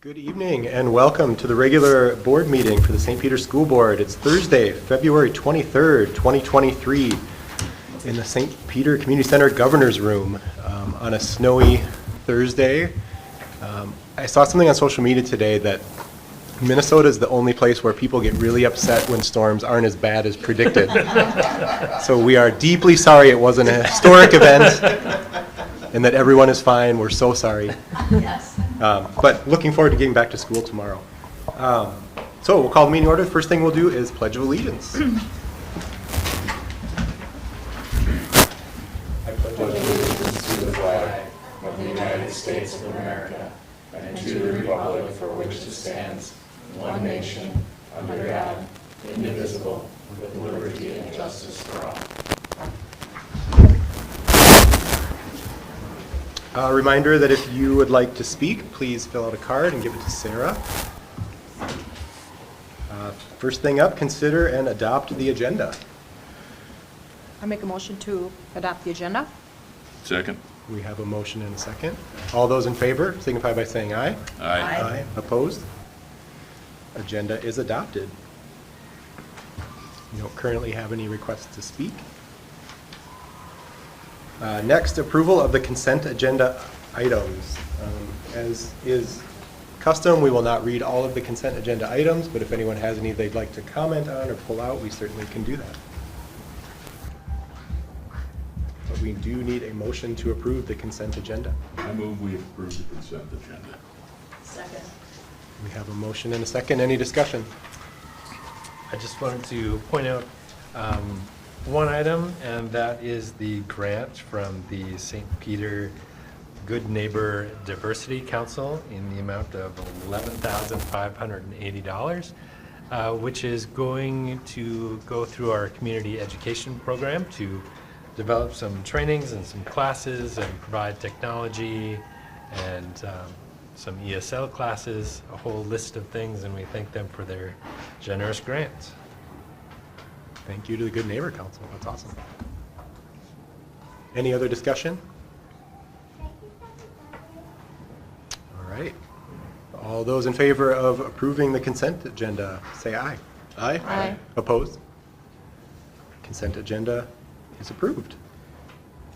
Good evening and welcome to the regular board meeting for the St. Peter School Board. It's Thursday, February 23rd, 2023 in the St. Peter Community Center Governor's Room on a snowy Thursday. I saw something on social media today that Minnesota is the only place where people get really upset when storms aren't as bad as predicted. So we are deeply sorry it wasn't a historic event and that everyone is fine. We're so sorry. Yes. But looking forward to getting back to school tomorrow. So we'll call the meeting order. The first thing we'll do is Pledge of Allegiance. I pledge allegiance to the flag of the United States of America and to the republic for which it stands, one nation, under God, indivisible, with liberty and justice for all. A reminder that if you would like to speak, please fill out a card and give it to Sarah. First thing up, consider and adopt the agenda. I make a motion to adopt the agenda. Second. We have a motion and a second. All those in favor signify by saying aye. Aye. Opposed? Agenda is adopted. We don't currently have any requests to speak. Next, approval of the consent agenda items. As is custom, we will not read all of the consent agenda items, but if anyone has any they'd like to comment on or pull out, we certainly can do that. But we do need a motion to approve the consent agenda. I move we approve the consent agenda. Second. We have a motion and a second. Any discussion? I just wanted to point out one item, and that is the grant from the St. Peter Good Neighbor Diversity Council in the amount of $11,580, which is going to go through our community education program to develop some trainings and some classes and provide technology and some ESL classes, a whole list of things, and we thank them for their generous grants. Thank you to the Good Neighbor Council. That's awesome. Any other discussion? All right. All those in favor of approving the consent agenda, say aye. Aye? Aye. Opposed? Consent agenda is approved.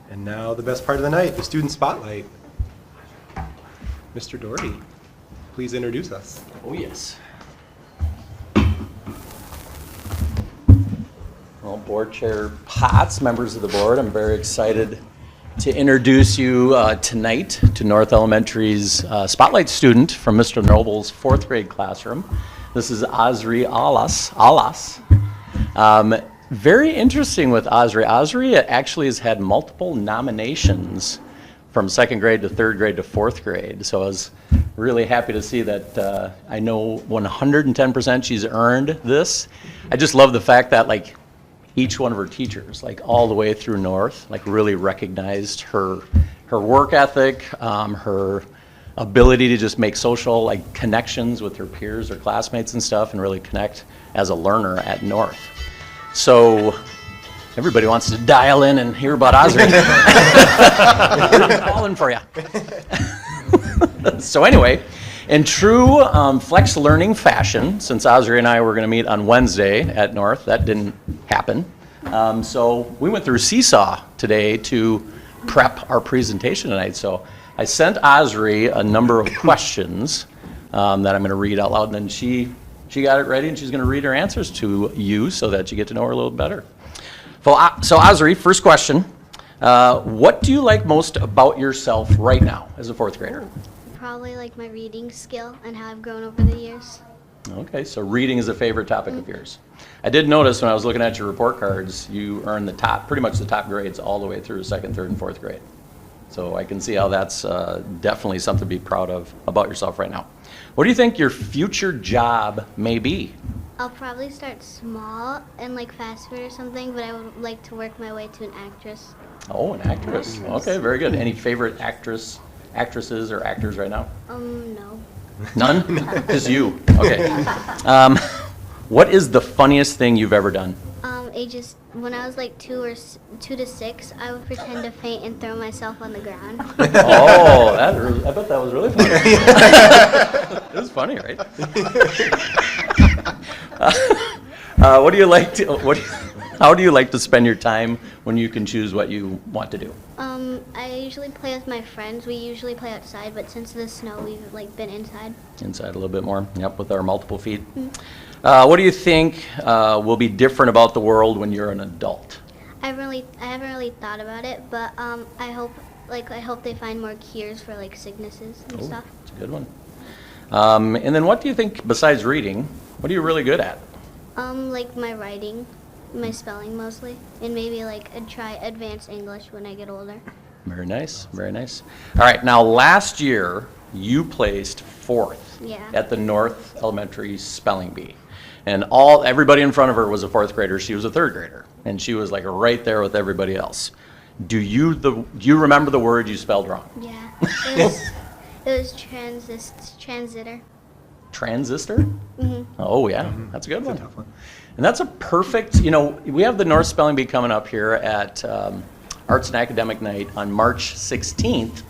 And now the best part of the night, the student spotlight. Mr. Doherty, please introduce us. Oh, yes. Well, Board Chair Potts, members of the board, I'm very excited to introduce you tonight to North Elementary's spotlight student from Mr. Noble's fourth grade classroom. This is Azri Alas. Very interesting with Azri. Azri actually has had multiple nominations from second grade to third grade to fourth grade. So I was really happy to see that I know 110% she's earned this. I just love the fact that each one of her teachers, all the way through North, really recognized her work ethic, her ability to just make social connections with her peers or classmates and stuff and really connect as a learner at North. So everybody wants to dial in and hear about Azri. I'm calling for you. So anyway, in true flex learning fashion, since Azri and I were going to meet on Wednesday at North, that didn't happen. So we went through Seesaw today to prep our presentation tonight. So I sent Azri a number of questions that I'm going to read out loud, and then she got it ready, and she's going to read her answers to you so that you get to know her a little better. So Azri, first question. What do you like most about yourself right now as a fourth grader? Probably my reading skill and how I've grown over the years. Okay, so reading is a favorite topic of yours. I did notice when I was looking at your report cards, you earned pretty much the top grades all the way through second, third, and fourth grade. So I can see how that's definitely something to be proud of about yourself right now. What do you think your future job may be? I'll probably start small and fast food or something, but I would like to work my way to an actress. Oh, an actress. Okay, very good. Any favorite actresses or actors right now? No. None? Just you. Okay. What is the funniest thing you've ever done? Ages when I was 2 to 6, I would pretend to faint and throw myself on the ground. Oh, I bet that was really funny. It was funny, right? What do you like to, how do you like to spend your time when you can choose what you want to do? I usually play with my friends. We usually play outside, but since the snow, we've like been inside. Inside a little bit more, yep, with our multiple feet. What do you think will be different about the world when you're an adult? I haven't really thought about it, but I hope they find more cures for like sicknesses and stuff. That's a good one. And then what do you think, besides reading, what are you really good at? Like my writing, my spelling mostly, and maybe like I'd try advanced English when I get older. Very nice, very nice. All right, now last year you placed 4th Yeah. at the North Elementary Spelling Bee. And everybody in front of her was a 4th grader, she was a 3rd grader. And she was like right there with everybody else. Do you remember the word you spelled wrong? Yeah. It was transitor. Transistor? Mhm. Oh, yeah, that's a good That's a one. tough one. And that's a perfect, we have the North Spelling Bee coming up here at Arts and Academic Night on March 16th.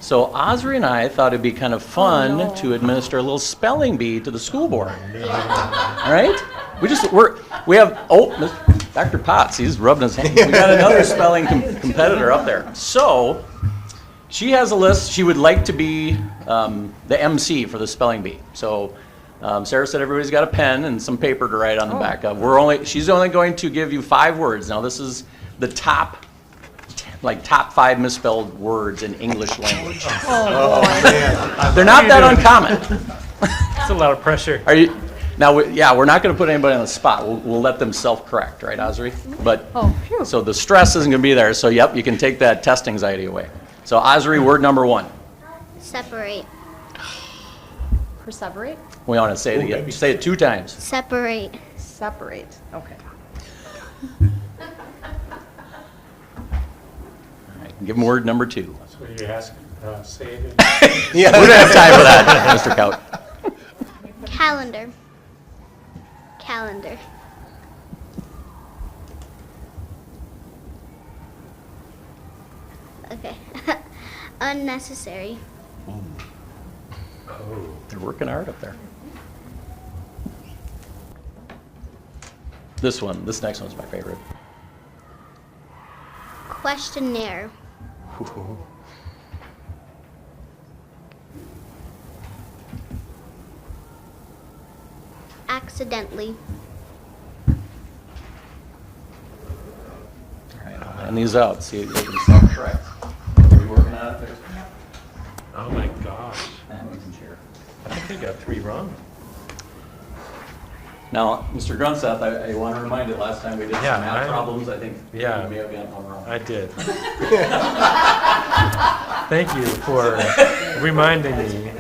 So Osri and I thought it'd be kind of fun to administer a little spelling bee to the school board. All right? We have, Dr. Potts, he's rubbing his hands. We got another spelling competitor up there. So she has a list. She would like to be the MC for the spelling bee. So Sarah said everybody's got a pen and some paper to write on the back of. She's only going to give you 5 words. Now this is the top 5 misspelled words in English language. They're not that uncommon. It's a lot of pressure. Are you? Now, we're not going to put anybody on the spot. We'll let them self-correct, right, Osri? But so the stress isn't going to be there. So yep, you can take that test anxiety away. So Osri, word number 1. Separate. Perseverate? We want to say it again. Say it 2 times. Separate. Separate. Okay. All right, give them word number 2. That's what you ask, say it. We don't have time for that, Mr. Kaut. Calendar. Calendar. Okay. Unnecessary. They're working hard up there. This next one's my favorite. Questionnaire. Accidentally. All right, I'll hand these out. See if they can self-correct. Are you working on it there? Oh my gosh. And you can share. I think I got 3 wrong. Now, Mr. Grunseth, I want to remind you, last time we did some Yeah, math problems, I think you Yeah. may have gotten one wrong. I did. Thank you for reminding me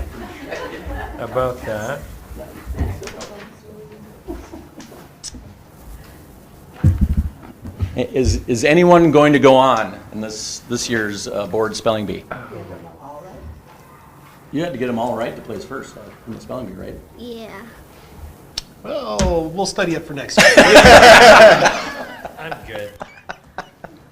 about that. Is anyone going to go on in this year's board spelling bee? You had to get them all right to place first in the spelling bee, right? Yeah. Well, we'll study it for next week. I'm good.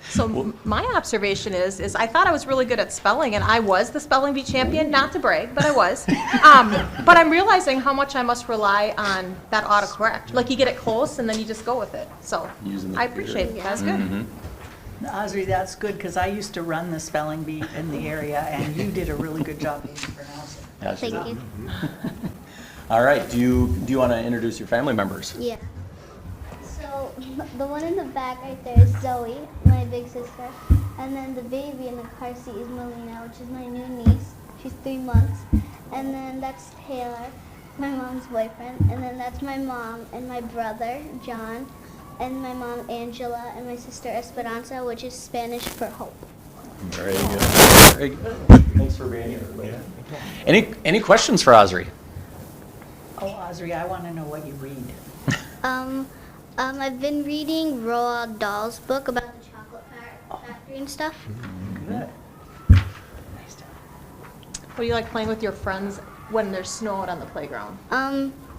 So my observation is I thought I was really good at spelling, and I was the spelling bee champion, not to brag, but I was. But I'm realizing how much I must rely on that autocorrect. Like you get it close, and then you just go with it. So Using the I computer. appreciate it. That's good. Osri, that's good, because I used to run the spelling bee in the area, and you did a really good job being pronouncing. Yeah, she Thank did. you. All right, do you want to introduce your family members? Yeah. So the one in the back right there is Zoe, my big sister, and then the baby in the car seat is Melina, which is my new niece. She's 3 months, and then that's Taylor, my mom's boyfriend, and then that's my mom and my brother John, and my mom Angela, and my sister Esperanza, which is Spanish for hope. Very good. Very good. Thanks for being here. Any questions for Osri? Oh, Osri, I want to know what you read. I've been reading Roald Dahl's book about the chocolate factory and stuff. Good. Nice job. What do you like playing with your friends when there's snow out on the playground?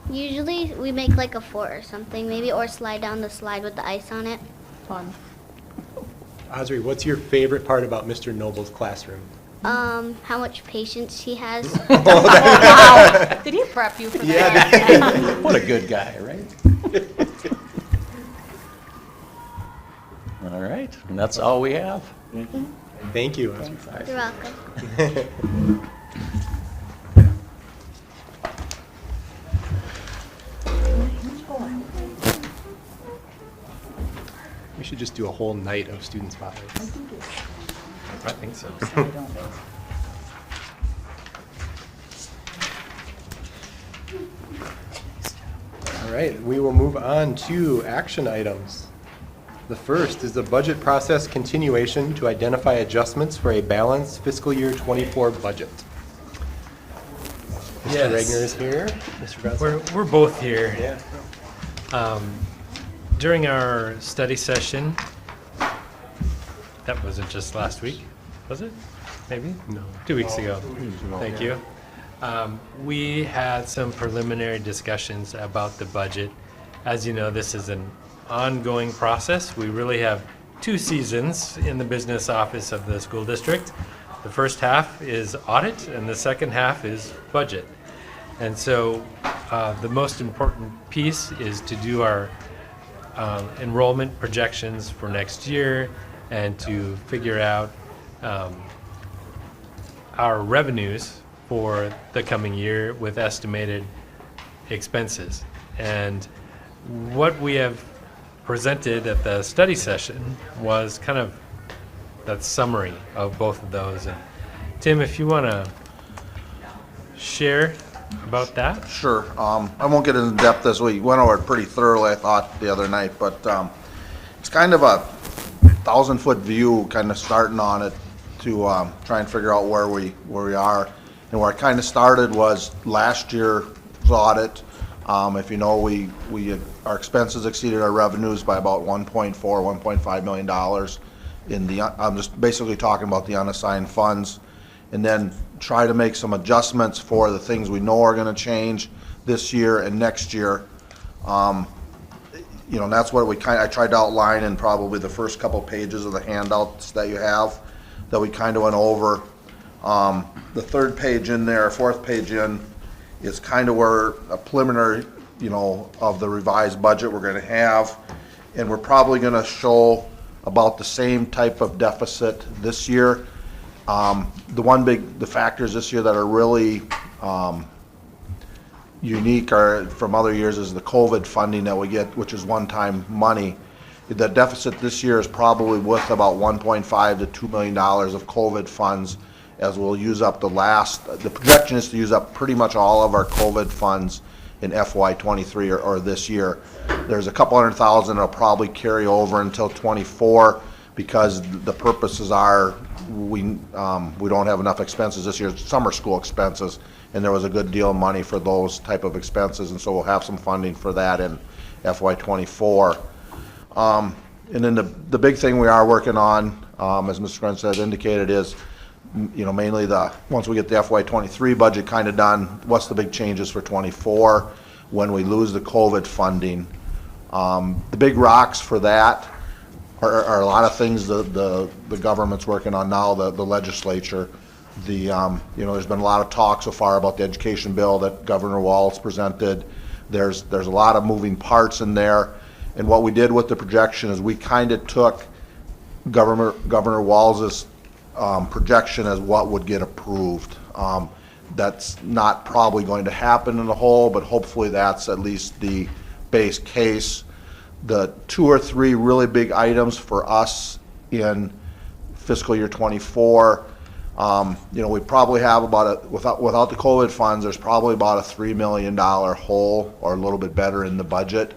Usually we make like a fort or something, maybe, or slide down the slide with the ice on it. Fun. Osri, what's your favorite part about Mr. Noble's classroom? how much patience he has. Wow. Did he prep you for that? What a good guy, right? All right, and that's all we have. Thank you. You're welcome. We should just do a whole night of student spotlights. I think so. All right, we will move on to action items. The first is the budget process continuation to identify adjustments for a balanced fiscal year '24 budget. Mr. Yes. Regner is here. Mr. Bradley. We're both here. Yeah. During our study session, that wasn't just last week, was it? Maybe? No. 2 weeks ago. Thank you. We had some preliminary discussions about the budget. As you know, this is an ongoing process. We really have 2 seasons in the business office of the school district. The first half is audit, and the second half is budget. And so the most important piece is to do our enrollment projections for next year and to figure out our revenues for the coming year with estimated expenses. And what we have presented at the study session was kind of that summary of both of those. And Tim, if you want to share about that. Sure. I won't get into depth as we went over it pretty thoroughly, I thought, the other night, but it's kind of a 1,000-foot view, kind of starting on it to try and figure out where we are. And where it kind of started was last year's audit. If you know, our expenses exceeded our revenues by about $1.5 million. I'm just basically talking about the unassigned funds, and then try to make some adjustments for the things we know are going to change this year and next year. And that's what I tried to outline in probably the first couple pages of the handouts that you have, that we kind of went over. The third page in there, fourth page in, is kind of where a preliminary, of the revised budget we're going to have, and we're probably going to show about the same type of deficit this year. The factors this year that are really unique from other years is the COVID funding that we get, which is one-time money. The deficit this year is probably with about $1.5 to $2 million of COVID funds, as we'll use up the projection is to use up pretty much all of our COVID funds in FY23 or this year. There's a couple $100,000 that'll probably carry over until '24, because the purposes are we don't have enough expenses this year, summer school expenses, and there was a good deal of money for those type of expenses, and so we'll have some funding for that in FY24. And then the big thing we are working on, as Mr. Grenz has indicated, is mainly once we get the FY23 budget kind of done, what's the big changes for '24 when we lose the COVID funding. The big rocks for that are a lot of things the government's working on now, the legislature. There's been a lot of talk so far about the education bill that Governor Walz presented. There's a lot of moving parts in there, and what we did with the projection is we kind of took Governor Walz's projection as what would get approved. That's not probably going to happen in the whole, but hopefully that's at least the base case. The 2 or 3 really big items for us in fiscal year '24, we probably have without the COVID funds, there's probably about a $3 million hole or a little bit better in the budget.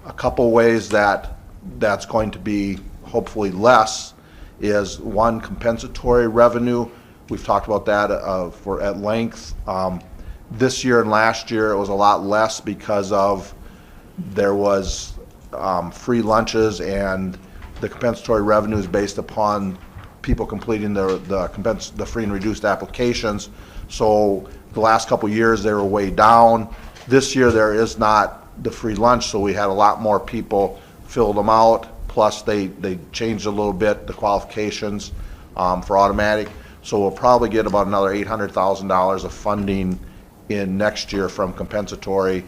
A couple ways that's going to be hopefully less is, one, compensatory revenue. We've talked about that at length. This year and last year it was a lot less because there was free lunches, and the compensatory revenue is based upon people completing the free and reduced applications. So the last couple years they were way down. This year there is not the free lunch, so we had a lot more people fill them out. Plus they changed a little bit the qualifications for automatic. So we'll probably get about another $800,000 of funding in next year from compensatory.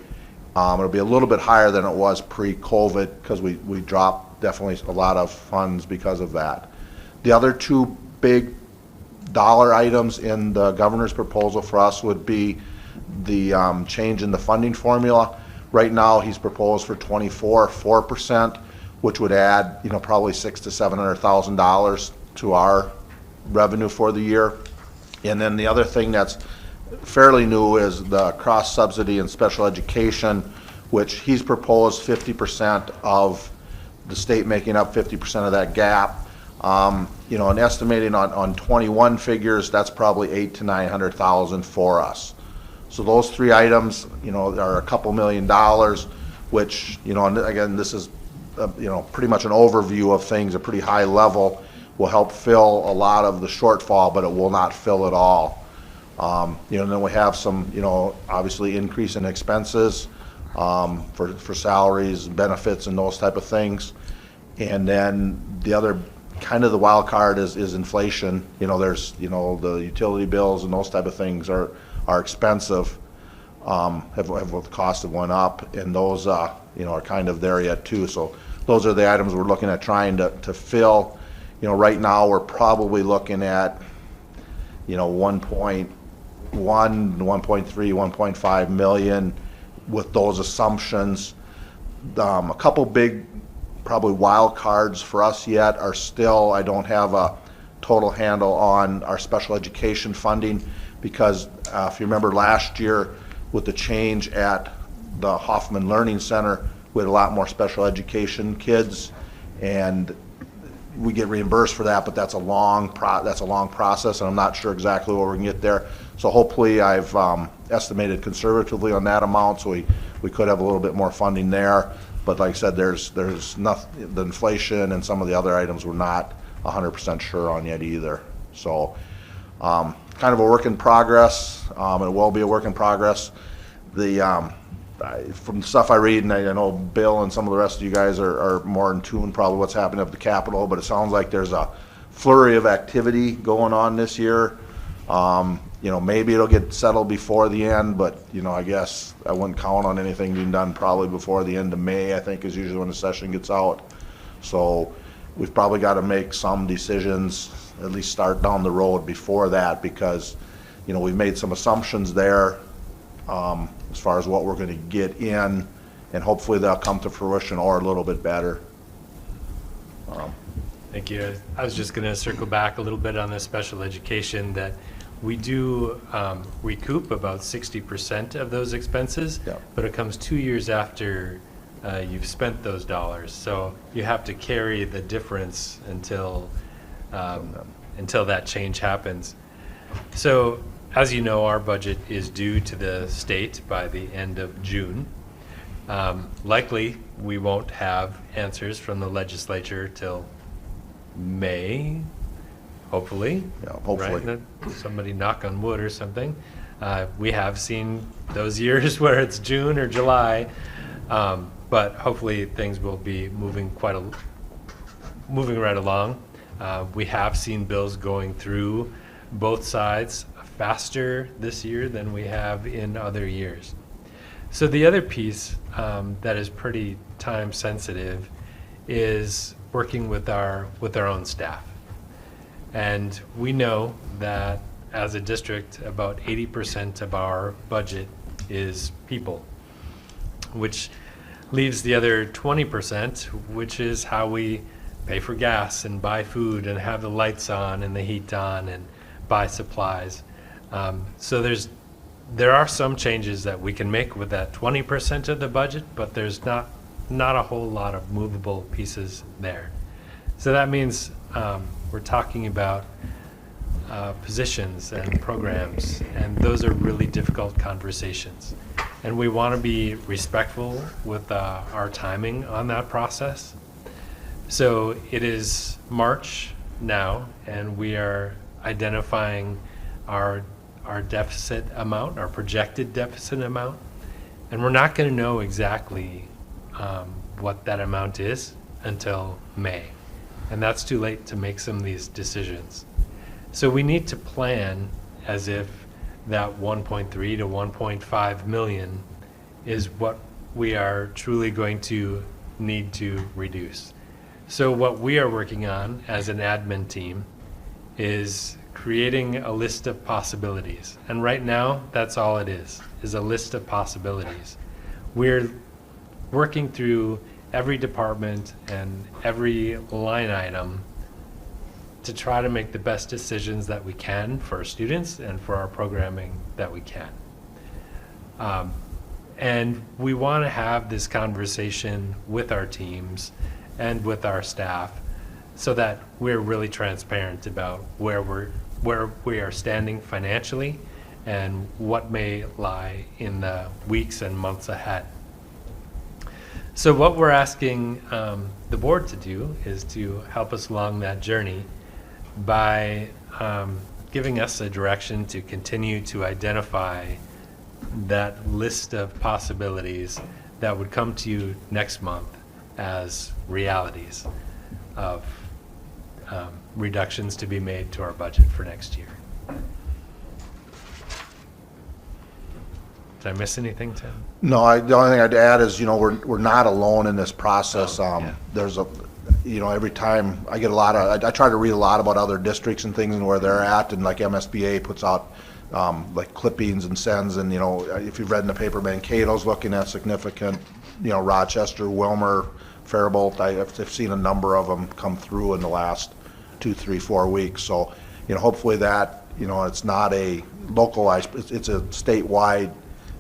It'll be a little bit higher than it was pre-COVID because we dropped definitely a lot of funds because of that. The other two big dollar items in the governor's proposal for us would be the change in the funding formula. Right now, he's proposed for 4%, which would add, probably $600,000 to $700,000 to our revenue for the year. And then the other thing that's fairly new is the cross subsidy in special education, which he's proposed 50% of the state making up 50% of that gap. And estimating on 21 figures, that's probably $800,000 to $900,000 for us. So those three items, are a couple $1 million, which, and again, this is, pretty much an overview of things, a pretty high level, will help fill a lot of the shortfall, but it will not fill it all. And then we have some, obviously increase in expenses for salaries, benefits, and those type of things. And then the other kind of the wild card is inflation. There's, the utility bills and those type of things are expensive, the cost have went up, and those, are kind of there yet too. So those are the items we're looking at trying to fill. Right now we're probably looking at, 1.1, 1.3, 1.5 million with those assumptions. A couple big probably wild cards for us yet are still, I don't have a total handle on our special education funding, because if you remember last year with the change at the Hoffman Learning Center, we had a lot more special education kids, and we get reimbursed for that, but that's a long process, and I'm not sure exactly where we can get there. So hopefully I've estimated conservatively on that amount, so we could have a little bit more funding there. But like I said, there's nothing, the inflation and some of the other items we're not 100% sure on yet either. So kind of a work in progress. It will be a work in progress. From the stuff I read, and I know Bill and some of the rest of you guys are more in tune probably what's happening up at the Capitol, but it sounds like there's a flurry of activity going on this year. Maybe it'll get settled before the end, but, I guess I wouldn't count on anything being done probably before the end of May, I think is usually when the session gets out. So we've probably got to make some decisions, at least start down the road before that, because, we've made some assumptions there as far as what we're going to get in, and hopefully they'll come to fruition or a little bit better. Thank you. I was just going to circle back a little bit on the special education, that we do recoup about 60% of those expenses, Yeah. but it comes 2 years after you've spent those dollars. So you have to carry the difference until that change happens. So as you know, our budget is due to the state by the end of June. Likely, we won't have answers from the legislature till May, hopefully. Yeah, hopefully. Right? Somebody knock on wood or something. We have seen those years where it's June or July, but hopefully things will be moving right along. We have seen bills going through both sides faster this year than we have in other years. So the other piece that is pretty time sensitive is working with our own staff. And we know that as a district, about 80% of our budget is people, which leaves the other 20%, which is how we pay for gas and buy food and have the lights on and the heat on and buy supplies. So there are some changes that we can make with that 20% of the budget, but there's not a whole lot of movable pieces there. So that means we're talking about positions and programs, and those are really difficult conversations. And we want to be respectful with our timing on that process. So it is March now, and we are identifying our deficit amount, our projected deficit amount, and we're not going to know exactly what that amount is until May, and that's too late to make some of these decisions. So we need to plan as if that 1.3 to 1.5 million is what we are truly going to need to reduce. So what we are working on as an admin team is creating a list of possibilities. And right now, that's all it is a list of possibilities. We're working through every department and every line item to try to make the best decisions that we can for our students and for our programming that we can. And we want to have this conversation with our teams and with our staff so that we're really transparent about where we are standing financially and what may lie in the weeks and months ahead. So what we're asking the board to do is to help us along that journey by giving us a direction to continue to identify that list of possibilities that would come to you next month as realities of reductions to be made to our budget for next year. Did I miss anything, Tim? No, the only thing I'd add is, we're not alone in this process. Yeah. There's every time I get I try to read a lot about other districts and things and where they're at, and like MSBA puts out like clippings and sends, and if you've read in the paper, Mankato's looking at significant, Rochester, Wilmer, Faribault. I've seen a number of them come through in the last 2, 3, 4 weeks. So, hopefully that, it's not a localized, it's a statewide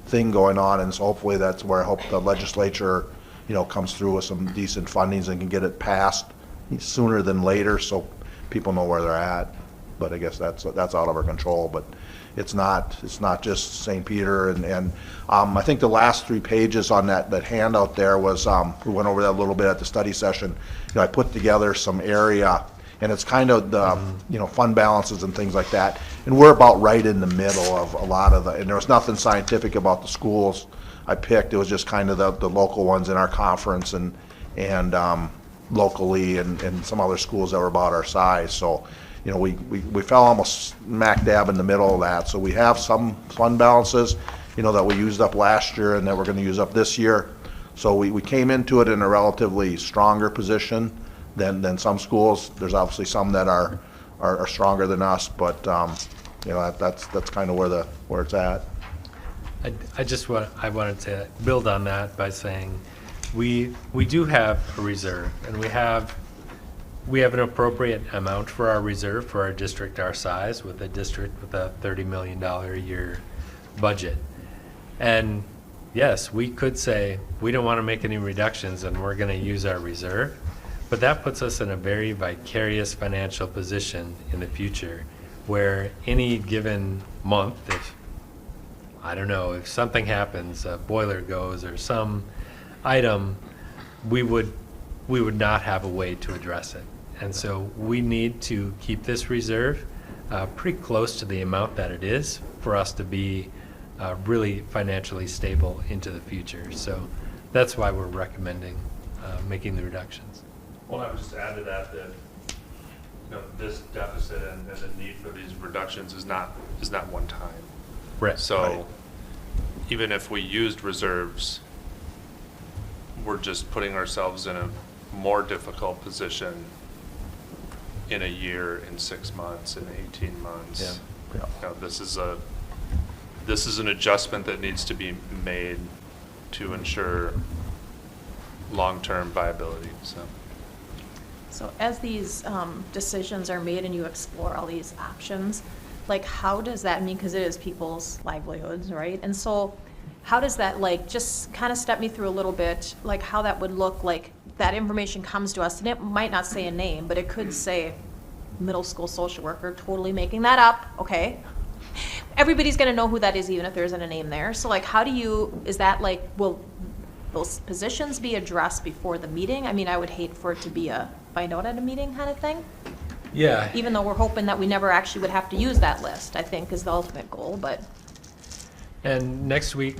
thing going on, and so hopefully that's where I hope the legislature, comes through with some decent fundings and can get it passed sooner than later, so people know where they're at. But I guess that's out of our control. But it's not just St. Peter, and I think the last 3 pages on that handout there was we went over that a little bit at the study session. I put together some area, and it's kind of the fund balances and things like that, and we're about right in the middle of a lot of and there was nothing scientific about the schools I picked. It was just kind of the local ones in our conference and locally and some other schools that were about our size. So we fell almost smack dab in the middle of that. So we have some fund balances that we used up last year and that we're going to use up this year. So we came into it in a relatively stronger position than some schools. There's obviously some that are stronger than us, but that's kind of where it's at. I wanted to build on that by saying we do have a reserve, and we have an appropriate amount for our reserve for our district our size, with a district with a $30 million a year budget. And yes, we could say we don't want to make any reductions and we're going to use our reserve, but that puts us in a very vicarious financial position in the future, where any given month, if something happens, a boiler goes or some item, we would not have a way to address it. And so we need to keep this reserve pretty close to the amount that it is for us to be really financially stable into the future. So that's why we're recommending making the reductions. Well, I would just add to that this deficit and the need for these reductions is not one time. Right. So Right. even if we used reserves, we're just putting ourselves in a more difficult position in a year, in 6 months, in 18 months. Yeah. This is an adjustment that needs to be made to ensure long-term viability. So as these decisions are made and you explore all these options, like how does that mean, because it is people's livelihoods, right? And so how does that, just kind of step me through a little bit, how that would look, that information comes to us, and it might not say a name, but it could say middle school social worker, totally making that up, okay? Everybody's gonna know who that is, even if there isn't a name there. So how do you, is that will those positions be addressed before the meeting? I mean, I would hate for it to be a find out at a meeting kind of thing. Yeah. Even though we're hoping that we never actually would have to use that list, I think is the ultimate goal, but. And next week,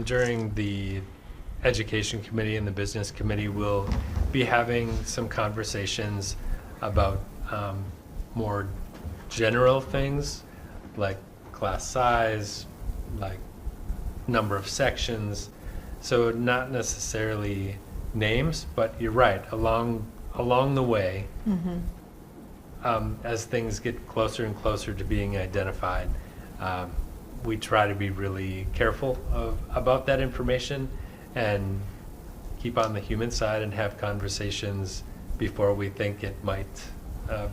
during the Education Committee and the Business Committee, we'll be having some conversations about more general things like class size, like number of sections. So not necessarily names, but you're right, along the way, as things get closer and closer to being identified, we try to be really careful about that information and keep on the human side and have conversations before we think it might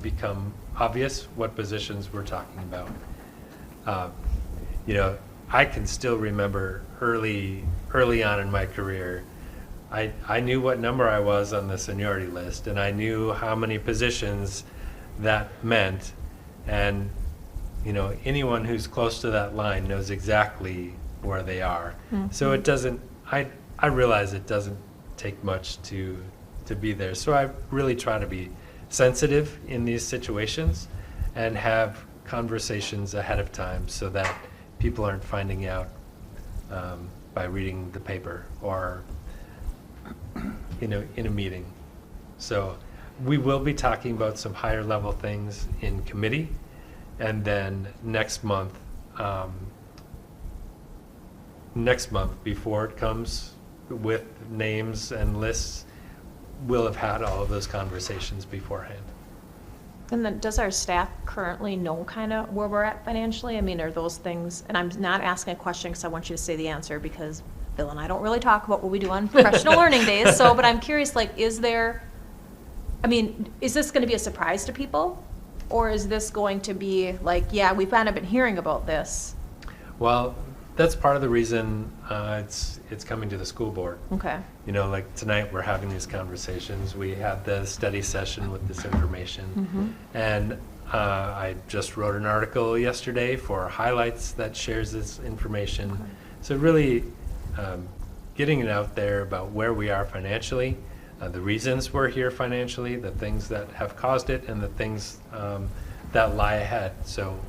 become obvious what positions we're talking about. You know, I can still remember early on in my career, I knew what number I was on the seniority list, and I knew how many positions that meant, and you know, anyone who's close to that line knows exactly where they are. So it doesn't, I realize it doesn't take much to be there. So I really try to be sensitive in these situations and have conversations ahead of time so that people aren't finding out by reading the paper or in a meeting. So we will be talking about some higher level things in committee, and then next month before it comes with names and lists, we'll have had all of those conversations beforehand. And then does our staff currently know kind of where we're at financially? I mean, are those things, and I'm not asking a question because I want you to say the answer, because Bill and I don't really talk about what we do on professional learning days. So, but I'm curious, like, is this going to be a surprise to people? Or is this going to be like, yeah, we've kind of been hearing about this? Well, that's part of the reason it's coming to the school board. Okay. You know, like tonight we're having these conversations. We had the study session with this information. And I just wrote an article yesterday for Highlights that shares this information. Okay. So really getting it out there about where we are financially, the reasons we're here financially, the things that have caused it, and the things that lie ahead. So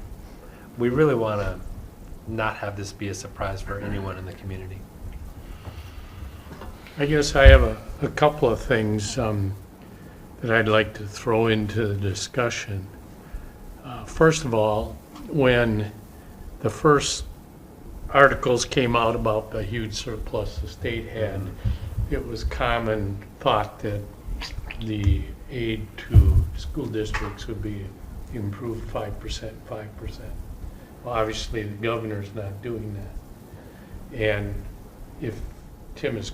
we really want to not have this be a surprise for anyone in the community. I guess I have a couple of things that I'd like to throw into the discussion. First of all, when the first articles came out about the huge surplus the state had, it was common thought that the aid to school districts would be improved 5%. Well, obviously, the governor's not doing that. And if Tim is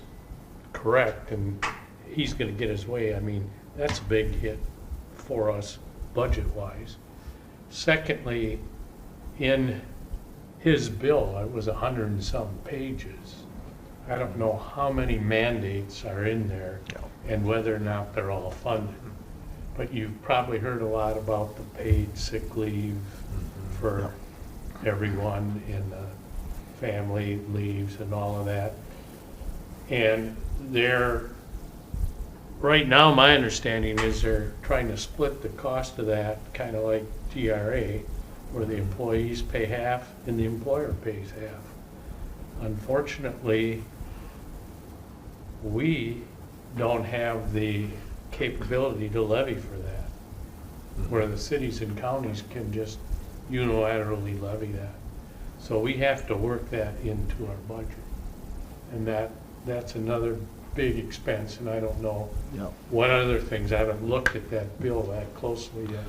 correct and he's going to get his way, I mean, that's a big hit for us budget-wise. Secondly, in his bill, it was 100 and some pages. I don't know how many mandates are in there and whether or not they're all funded. But you've probably heard a lot about the paid sick leave for everyone in the family leaves and all of that. And right now, my understanding is they're trying to split the cost of that, kind of like GRA, where the employees pay half and the employer pays half. Unfortunately, we don't have the capability to levy for that, where the cities and counties can just unilaterally levy that. So we have to work that into our budget. And that's another big expense, and I don't know what other things. I haven't looked at that bill that closely yet.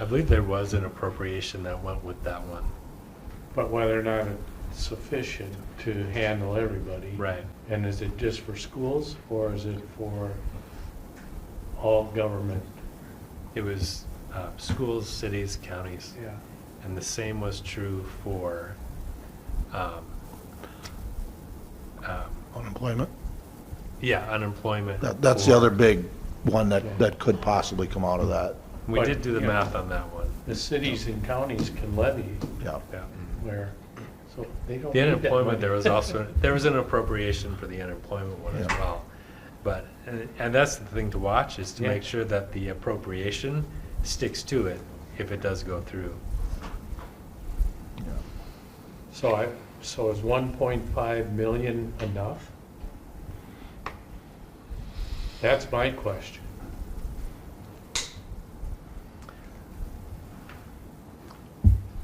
I believe there was an appropriation that went with that one. But whether or not it's sufficient to handle everybody. Right. And is it just for schools, or is it for all government? It was schools, cities, counties. Yeah. And the same was true for Unemployment. Unemployment. That's the other big one that could possibly come out of that. We But, did do the you know, math on that one. The cities and counties can levy Yeah. Yeah. where, so they don't The need that unemployment, money. there was an appropriation for the unemployment one as Yeah. well. But, and that's the thing to watch, is to Yeah. make sure that the appropriation sticks to it if it does go through. So is 1.5 million enough? That's my question.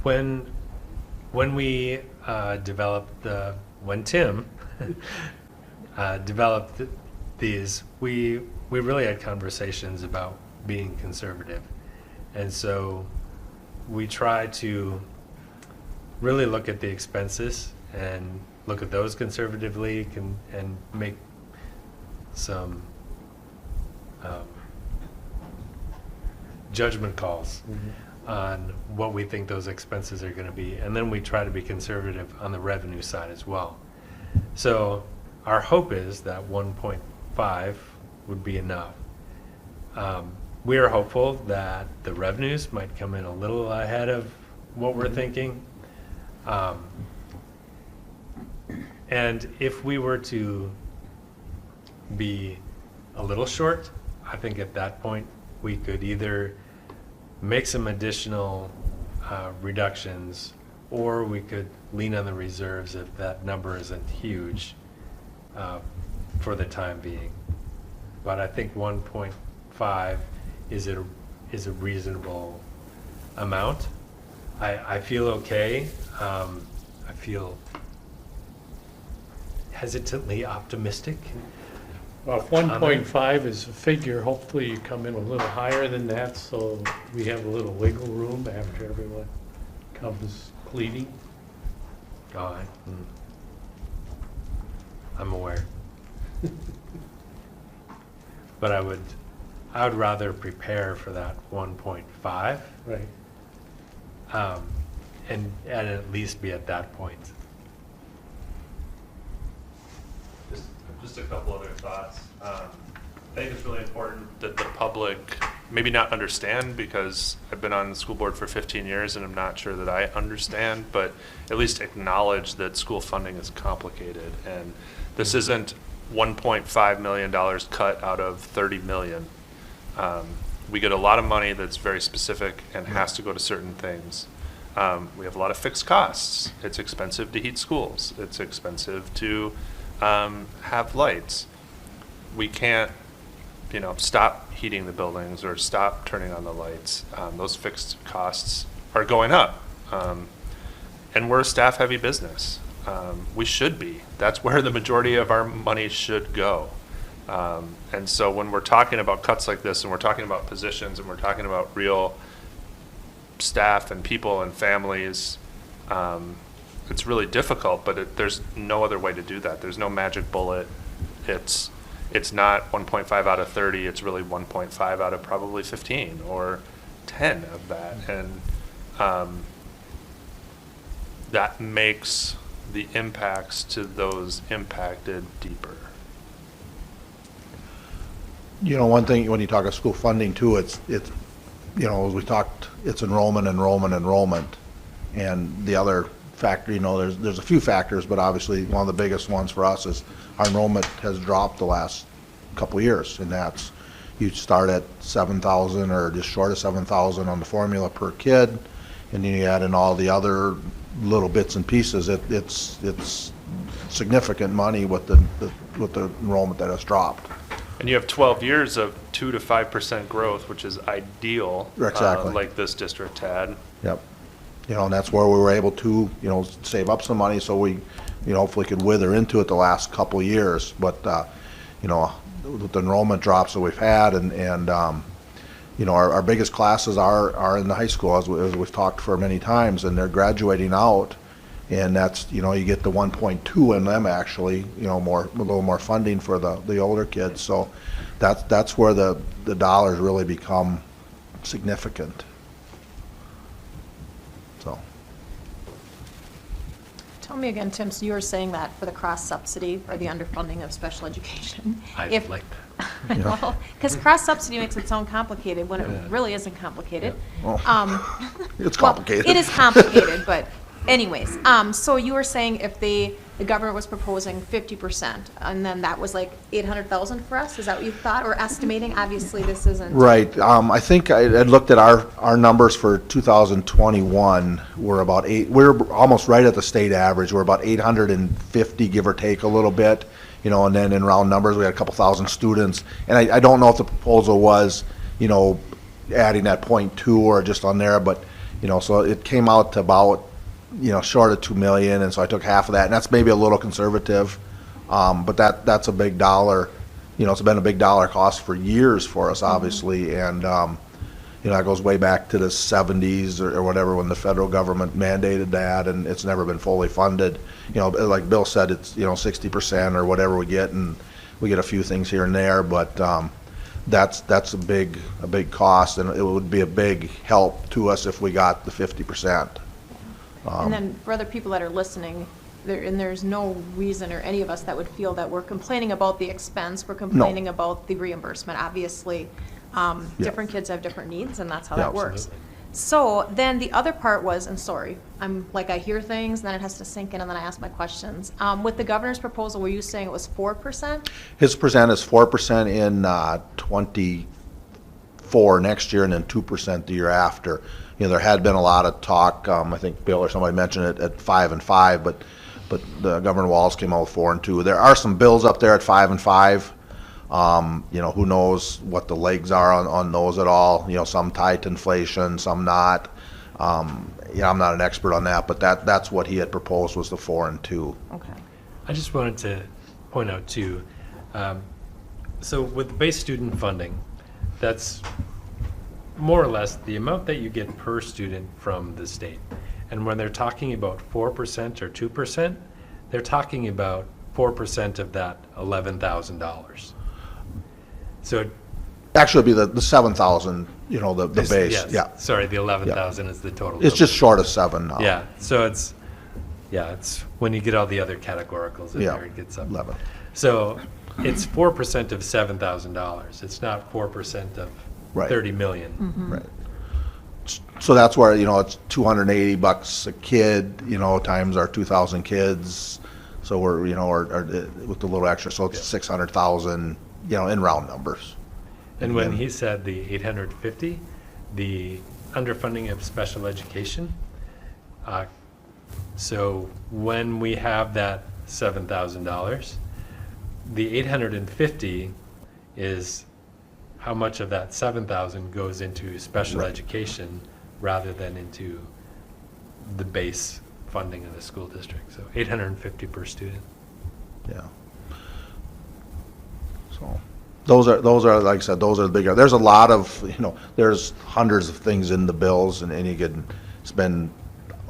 when we when Tim developed these, we really had conversations about being conservative. And so we try to really look at the expenses and look at those conservatively and make some judgment calls on what we think those expenses are going to be. And then we try to be conservative on the revenue side as well. So our hope is that 1.5 would be enough. We are hopeful that the revenues might come in a little ahead of what we're thinking. And if we were to be a little short, I think at that point we could either make some additional reductions, or we could lean on the reserves if that number isn't huge for the time being. But I think 1.5 is a reasonable amount. I feel okay. I feel hesitantly optimistic. Well, if 1.5 is a figure, hopefully you come in a little higher than that, so we have a little wiggle room after everyone comes pleading. I'm aware. But I would rather prepare for that 1.5 Right. and at least be at that point. Just a couple other thoughts. I think it's really important that the public maybe not understand, because I've been on the school board for 15 years and I'm not sure that I understand, but at least acknowledge that school funding is complicated, and this isn't $1.5 million cut out of 30 million. We get a lot of money that's very specific and has to go to certain things. We have a lot of fixed costs. It's expensive to heat schools. It's expensive to have lights. We can't, stop heating the buildings or stop turning on the lights. Those fixed costs are going up. And we're a staff-heavy business. We should be. That's where the majority of our money should go. And so when we're talking about cuts like this, and we're talking about positions, and we're talking about real staff and people and families, it's really difficult, but there's no other way to do that. There's no magic bullet. It's not 1.5 out of 30, it's really 1.5 out of probably 15 or 10 of that. And that makes the impacts to those impacted deeper. One thing, when you talk of school funding too, it's as we talked, it's enrollment. And the other factor, there's a few factors, but obviously one of the biggest ones for us is our enrollment has dropped the last couple of years, and that's, you start at 7,000 or just short of 7,000 on the formula per kid, and then you add in all the other little bits and pieces. It's significant money with the enrollment that has dropped. And you have 12 years of 2 to 5% growth, which is ideal. Exactly. Like this district had. Yep. And that's where we were able to, save up some money so we, hopefully could wither into it the last couple of years. But, with the enrollment drops that we've had and our biggest classes are in the high school, as we've talked for many times, and they're graduating out. And that's, you get the 1.2 in them actually, a little more funding for the older kids. So that's where the dollars really become significant. So. Tell me again, Tim, so you were saying that for the cross-subsidy or the underfunding of special education. I if- like Because cross-subsidy makes it sound complicated when it really isn't complicated. Well, it's Well, complicated. it is complicated, but anyways, so you were saying if the government was proposing 50%, and then that was like 800,000 for us, is that what you thought, or estimating? Obviously, this isn't. Right. I think I looked at our numbers for 2021. We're almost right at the state average. We're about 850, give or take a little bit, and then in round numbers, we had a couple thousand students. And I don't know if the proposal was, adding that 0.2 or just on there, but, So it came out to about, short of 2 million, and so I took half of that, and that's maybe a little conservative, but that's a big dollar. It's been a big dollar cost for years for us, obviously, and that goes way back to the 70s or whatever when the federal government mandated that, and it's never been fully funded. Like Bill said, it's 60% or whatever we get, and we get a few things here and there, but that's a big cost, and it would be a big help to us if we got the 50%. And then for other people that are listening, there's no reason or any of us that would feel that we're complaining about the expense, we're complaining about the reimbursement, obviously. Different kids have different needs, and that's how that works. So then the other part was, and sorry, I hear things, and then it has to sink in, and then I ask my questions. With the governor's proposal, were you saying it was 4%? His percent is 4% in 24 next year, and then 2% the year after. There had been a lot of talk, I think Bill or somebody mentioned it at 5 and 5, but the Governor Walz came out with 4 and 2. There are some bills up there at 5 and 5. Who knows what the legs are on those at all? Some tied to inflation, some not. I'm not an expert on that, but that's what he had proposed was the 4 and 2. Okay. I just wanted to point out too, so with base student funding, that's more or less the amount that you get per student from the state. And when they're talking about 4% or 2%, they're talking about 4% of that $11,000. So Actually, it'd be the 7,000, the base, yes, yeah. sorry, the 11,000 is the total. It's just short of 7 now. Yeah, so it's when you get all the other categoricals in there, it gets up. 11. So it's 4% of $7,000. It's not 4% of Right. 30 million. Right. So that's where, it's $280 a kid, times our 2,000 kids. So we're, with the little extra, so it's 600,000, in round numbers. And when he said the 850, the underfunding of special education, so when we have that $7,000, the 850 is how much of that 7,000 goes into special education rather than into the base funding of the school district. So 850 per student. Yeah. So those are like I said, those are the bigger. There's a lot of, there's hundreds of things in the bills, and you can spend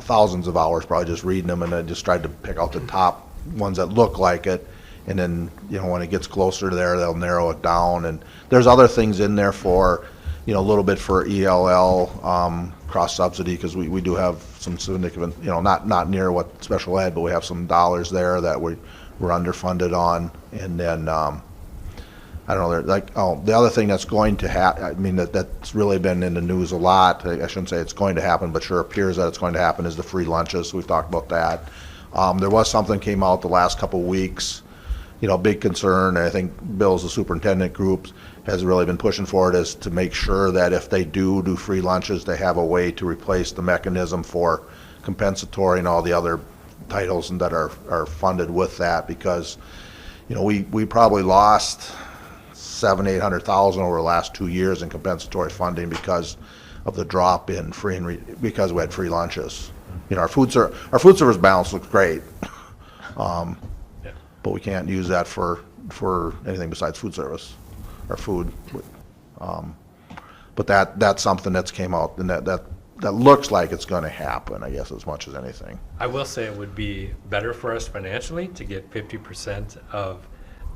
thousands of hours probably just reading them, and I just tried to pick out the top ones that look like it. And then, when it gets closer to there, they'll narrow it down. And there's other things in there for, a little bit for ELL, cross subsidy, because we do have some significant, not near what special ed, but we have some dollars there that we're underfunded on. And then, I don't know, the other thing that's going to happen, that's really been in the news a lot. I shouldn't say it's going to happen, but sure appears that it's going to happen, is the free lunches. We've talked about that. There was something came out the last couple of weeks, big concern, and I think Bill's the superintendent group has really been pushing for it, is to make sure that if they do free lunches, they have a way to replace the mechanism for compensatory and all the other titles and that are funded with that, because, we probably lost $700,000-800,000 over the last 2 years in compensatory funding because of the drop in because we had free lunches. Our food service balance looks great. But we can't use that for anything besides food service or food. But that's something that's came out, and that looks like it's going to happen, I guess, as much as anything. I will say it would be better for us financially to get 50% of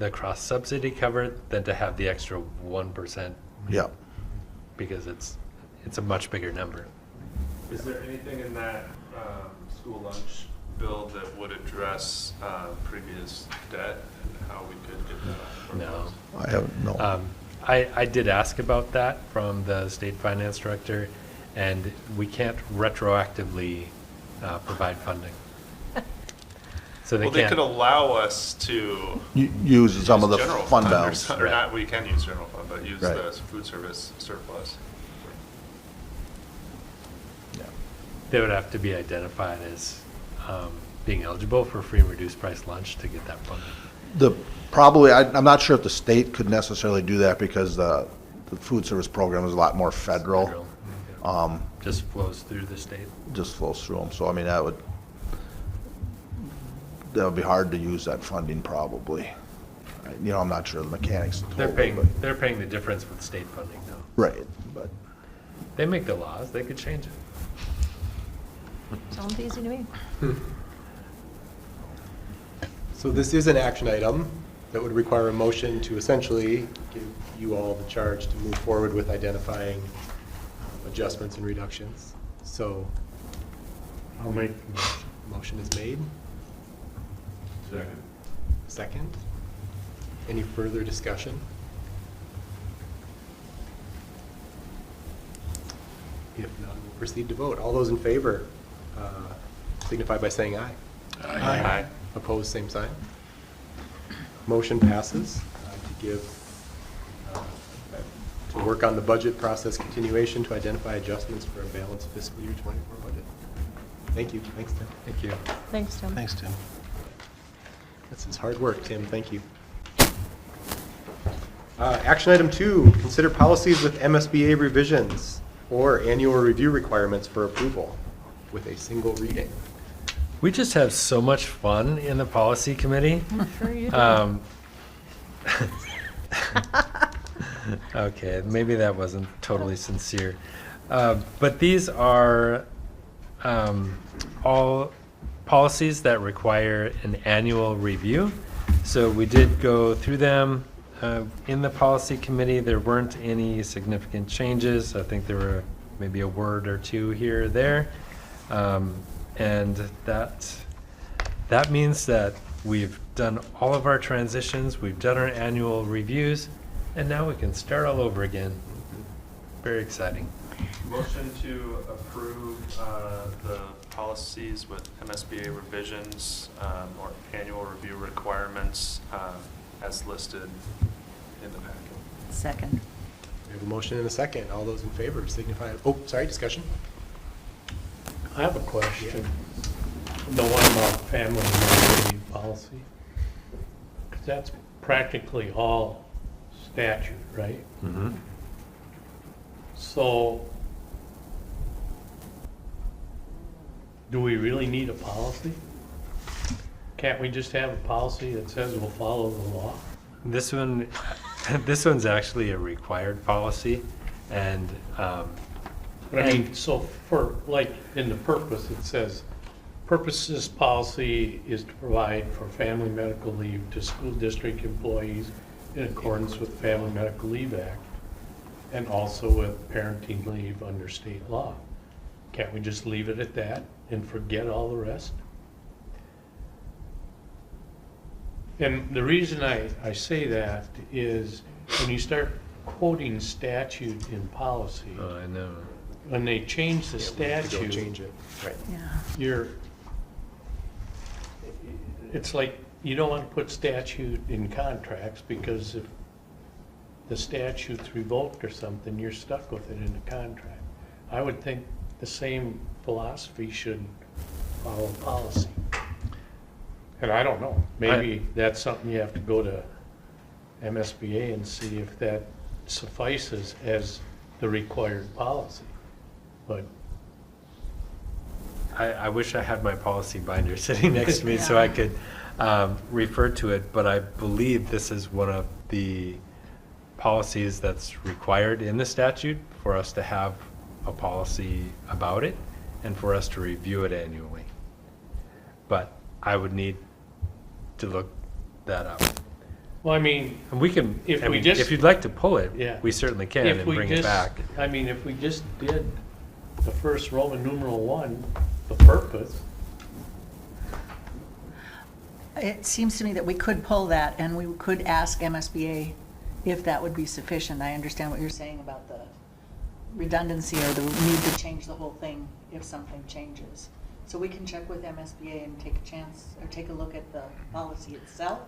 the cross subsidy covered than to have the extra 1%. Yeah. Because it's a much bigger number. Is there anything in that school lunch bill that would address previous debt and how we could get that off? No. I haven't, no. I did ask about that from the state finance director, and we can't retroactively provide funding. So they Well, can't. they could allow us to Use some of the general fund or balance. some- or Right. not, we can use general fund, but use Right. the food service surplus. They would have to be identified as being eligible for free and reduced price lunch to get that funded. I'm not sure if the state could necessarily do that, because the food service program is a lot more federal. Just flows through the state. just flows through them. So, I mean, that would be hard to use that funding probably. You know, I'm not sure the mechanics totally, but, They're paying the difference with state funding though. right, but, They make the laws, they could change it. Sounds easy to me. So this is an action item that would require a motion to essentially give you all the charge to move forward with identifying adjustments and reductions. So I'll make, motion is made. Second. Second. Any further discussion? If none, we'll proceed to vote. All those in favor signify by saying aye. Aye. Opposed, same sign. Motion passes to give, to work on the budget process continuation to identify adjustments for a balanced fiscal year '24 budget. Thank you. Thanks, Tim. Thank you. Thanks, Tim. Thanks, Tim. This is hard work, Tim. Thank you. Action item 2, consider policies with MSBA revisions or annual review requirements for approval with a single reading. We just have so much fun in the policy committee. Sure you do. Okay, maybe that wasn't totally sincere. But these are all policies that require an annual review. So we did go through them in the policy committee. There weren't any significant changes. I think there were maybe a word or two here or there. And that means that we've done all of our transitions, we've done our annual reviews, and now we can start all over again. Very exciting. Motion to approve the policies with MSBA revisions or annual review requirements as listed in the packet. Second. We have a motion and a second. All those in favor signify, oh, sorry, discussion? I have a question. The one about family medical leave policy. 'Cause that's practically all statute, right? Mm-hmm. So, do we really need a policy? Can't we just have a policy that says we'll follow the law? This one, this one's actually a required policy, and But I mean, so for, like, in the purpose, it says, purpose of this policy is to provide for family medical leave to school district employees in accordance with the Family Medical Leave Act, and also with parenting leave under state law. Can't we just leave it at that and forget all the rest? And the reason I say that is when you start quoting statute in policy, oh, I know. when they change the Yeah, we have to go statute, change it. Right. Yeah. it's like, you don't want to put statute in contracts, because if the statute's revoked or something, you're stuck with it in the contract. I would think the same philosophy should follow policy. And I don't know, maybe that's something you have to go to MSBA and see if that suffices as the required policy. But I wish I had my policy binder sitting next to me so I could refer to it, but I believe this is one of the policies that's required in the statute for us to have a policy about it and for us to review it annually. But I would need to look that up. Well, I mean, And we can, If I we mean, just- if you'd like to pull it, Yeah. we certainly can if and we bring it just, back. I mean, if we just did the first Roman numeral 1, the purpose, It seems to me that we could pull that, and we could ask MSBA if that would be sufficient. I understand what you're saying about the redundancy or the need to change the whole thing if something changes. So we can check with MSBA and take a chance, or take a look at the policy itself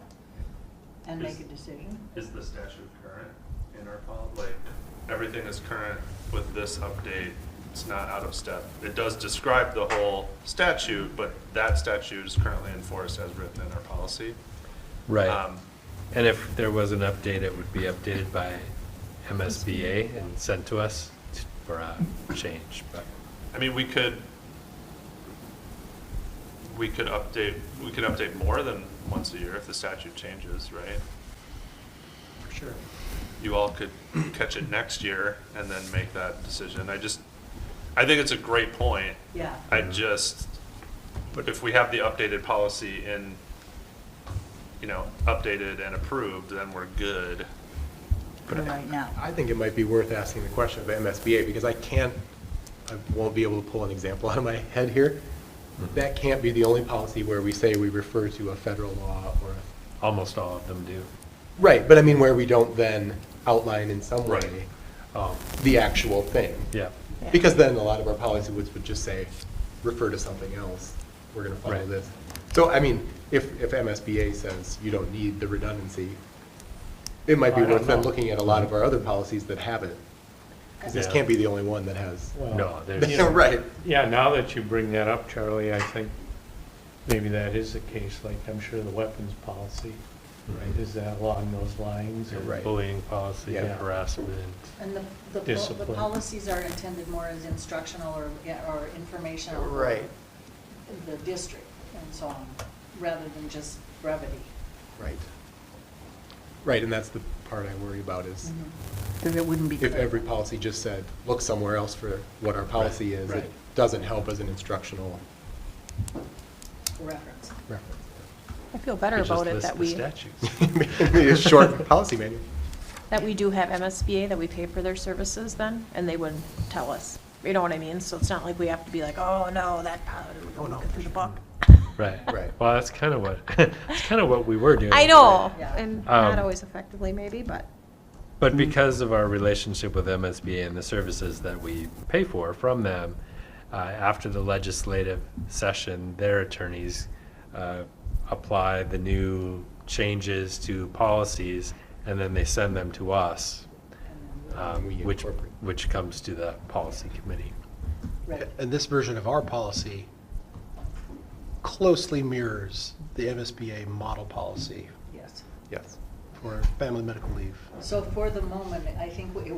and make a decision. Is the statute current in our policy? Like, everything is current with this update, it's not out of step. It does describe the whole statute, but that statute is currently enforced as written in our policy. Right. Um, And if there was an update, it would be updated by MSBA and sent to us for a change, but. I mean, we could update more than once a year if the statute changes, right? For sure. You all could catch it next year and then make that decision. I think it's a great point. Yeah. But if we have the updated policy in, updated and approved, then we're good. For right now. I think it might be worth asking the question of the MSBA, because I won't be able to pull an example out of my head here. That can't be the only policy where we say we refer to a federal law or Almost all of them do. right, but I mean where we don't then outline in some Right. way the actual thing. Yeah. Because then a lot of our policy would just say, refer to something else, we're gonna follow Right. this. So, I mean, if MSBA says you don't need the redundancy, it might be I don't worth then know. looking at a lot of our other policies that have it. Because this Yeah. can't be the only one that has. Well, No, there's. you know, Right. Yeah, now that you bring that up, Charlie, I think maybe that is the case, like, I'm sure the weapons policy, right, is that along those lines? or- Right. Bullying policy, Yeah. harassment. And the Discipline. policies are intended more as instructional or informational. for Right. The district and so on, rather than just brevity. Right. Right, and that's the part I worry about is That it wouldn't be if clear. every policy just said, look somewhere else for what our policy is, right. it doesn't help as an instructional Reference. reference. I feel better You just about it list that the we, statutes. Maybe a short policy manual. that we do have MSBA, that we pay for their services then, and they would tell us. You know what I mean? So it's not like we have to be like, oh, no, that, we're looking through the book. Right. Right. Well, that's kind of what we were doing. I know, Yeah. and not Um, always effectively maybe, but. But because of our relationship with MSBA and the services that we pay for from them, after the legislative session, their attorneys apply the new changes to policies, and then they send them to us, We which incorporate. comes to the policy committee. Right. And this version of our policy closely mirrors the MSBA model policy Yes. Yes. for family medical leave. So for the moment, I think it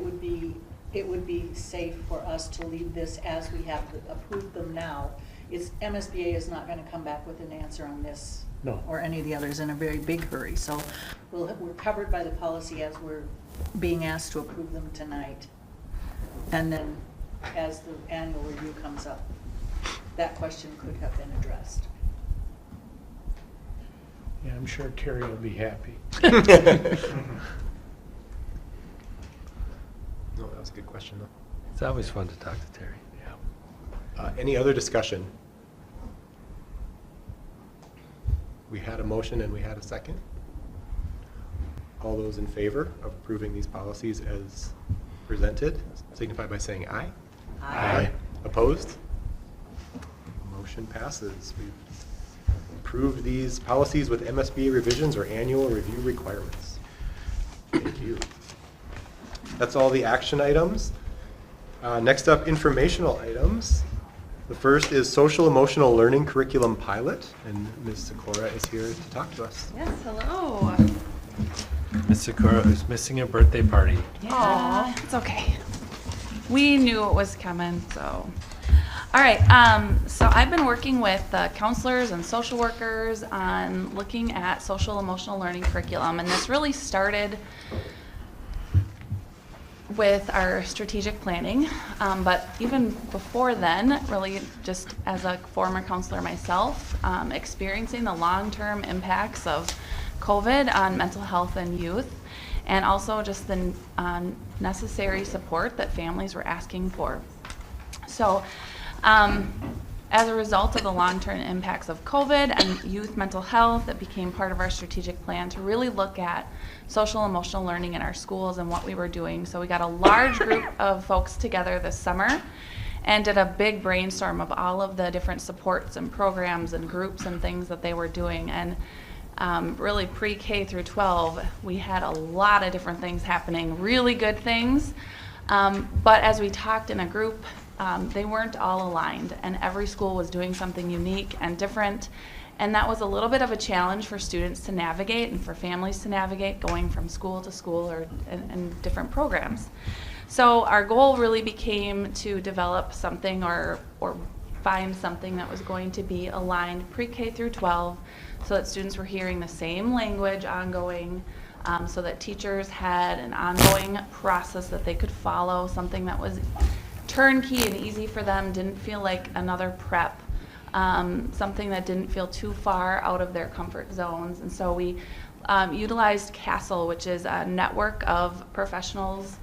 would be safe for us to leave this as we have approved them now. MSBA is not gonna come back with an answer on this. No. Or any of the others in a very big hurry, so we're covered by the policy as we're being asked to approve them tonight. And then as the annual review comes up, that question could have been addressed. Yeah, I'm sure Terry will be happy. No, that was a good question, though. It's always fun to talk to Terry. Yeah. Any other discussion? We had a motion and we had a second. All those in favor of approving these policies as presented, signify by saying aye. Aye. Opposed? Motion passes. We've approved these policies with MSBA revisions or annual review requirements. Thank you. That's all the action items. Next up, informational items. The first is social emotional learning curriculum pilot, and Ms. Sikora is here to talk to us. Yes, hello. Miss Sakura is missing a birthday party. Yeah, it's okay. We knew it was coming, so. All right, so I've been working with counselors and social workers on looking at social emotional learning curriculum, and this really started with our strategic planning, but even before then, really just as a former counselor myself, experiencing the long-term impacts of COVID on mental health and youth, and also just the necessary support that families were asking for. So, as a result of the long-term impacts of COVID and youth mental health, it became part of our strategic plan to really look at social emotional learning in our schools and what we were doing. So we got a large group of folks together this summer and did a big brainstorm of all of the different supports and programs and groups and things that they were doing. And really pre-K through 12, we had a lot of different things happening, really good things. But as we talked in a group, they weren't all aligned, and every school was doing something unique and different. And that was a little bit of a challenge for students to navigate and for families to navigate going from school to school or in different programs. So our goal really became to develop something or find something that was going to be aligned pre-K through 12 so that students were hearing the same language ongoing, so that teachers had an ongoing process that they could follow, something that was turnkey and easy for them, didn't feel like another prep, something that didn't feel too far out of their comfort zones. And so we utilized CASTLE, which is a network of professionals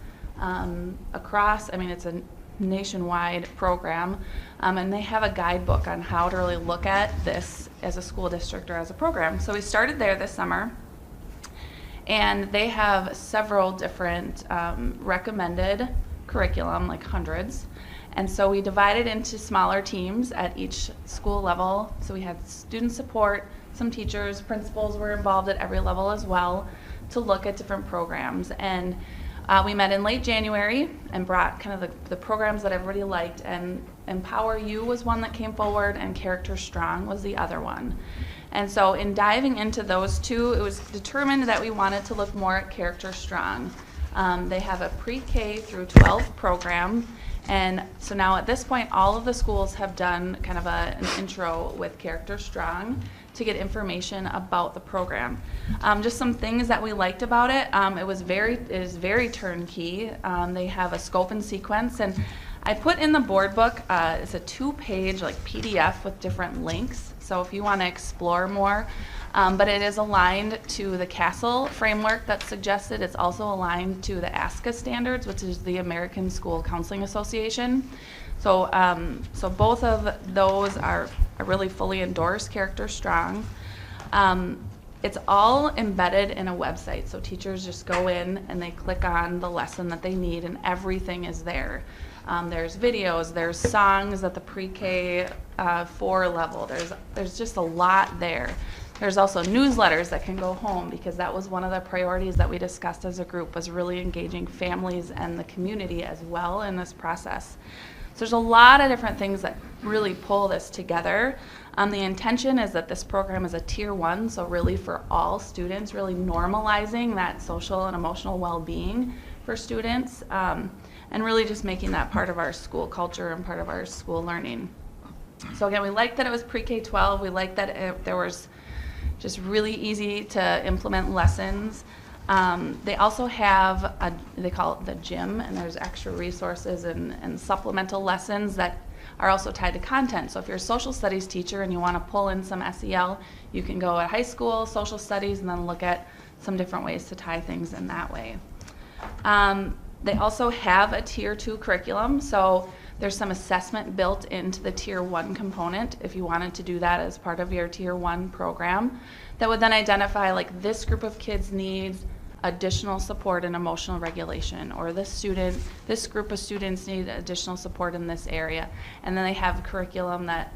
across, I mean, it's a nationwide program, and they have a guidebook on how to really look at this as a school district or as a program. So we started there this summer, and they have several different recommended curriculum, like hundreds. And so we divided into smaller teams at each school level. So we had student support, some teachers, principals were involved at every level as well to look at different programs. And we met in late January and brought kind of the programs that everybody liked, and Empower You was one that came forward, and Character Strong was the other one. And so in diving into those two, it was determined that we wanted to look more at Character Strong. They have a pre-K through 12 program, and so now at this point all of the schools have done kind of an intro with Character Strong to get information about the program. Just some things that we liked about it. It is very turnkey. They have a scope and sequence, and I put in the board book, it's a 2-page like PDF with different links. So if you want to explore more, but it is aligned to the CASTLE framework that's suggested. It's also aligned to the ASCA standards, which is the American School Counseling Association. So, so both of those are really fully endorsed, Character Strong. It's all embedded in a website, so teachers just go in and they click on the lesson that they need, and everything is there. There's videos, there's songs at the pre-K 4 level. There's just a lot there. There's also newsletters that can go home, because that was one of the priorities that we discussed as a group, was really engaging families and the community as well in this process. So there's a lot of different things that really pull this together. The intention is that this program is a tier 1, so really for all students, really normalizing that social and emotional well-being for students, and really just making that part of our school culture and part of our school learning. So again, we liked that it was pre-K-12. We liked that there was just really easy to implement lessons. They also have, they call it the gym, and there's extra resources and supplemental lessons that are also tied to content. So if you're a social studies teacher and you want to pull in some SEL, you can go at high school, social studies, and then look at some different ways to tie things in that way. They also have a tier 2 curriculum, so there's some assessment built into the tier 1 component if you wanted to do that as part of your tier 1 program, that would then identify like this group of kids needs additional support in emotional regulation, or this group of students need additional support in this area. And then they have curriculum that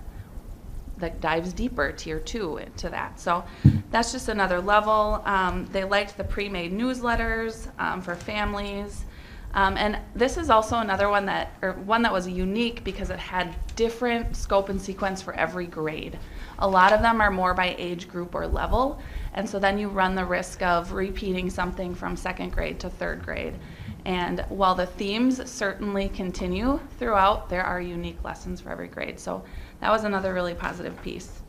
dives deeper, tier 2, into that. So that's just another level. They liked the pre-made newsletters for families. And this is also another one that was unique because it had different scope and sequence for every grade. A lot of them are more by age group or level, and so then you run the risk of repeating something from 2nd grade to 3rd grade. And while the themes certainly continue throughout, there are unique lessons for every grade. So that was another really positive piece.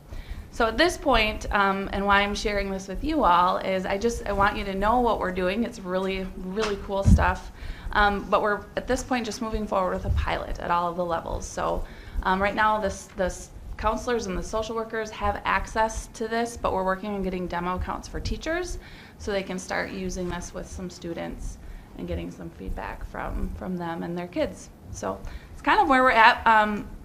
So at this point, and why I'm sharing this with you all, is I want you to know what we're doing. It's really, really cool stuff. But we're, at this point, just moving forward with a pilot at all of the levels. So right now, the counselors and the social workers have access to this, but we're working on getting demo accounts for teachers so they can start using this with some students and getting some feedback from them and their kids. So it's kind of where we're at,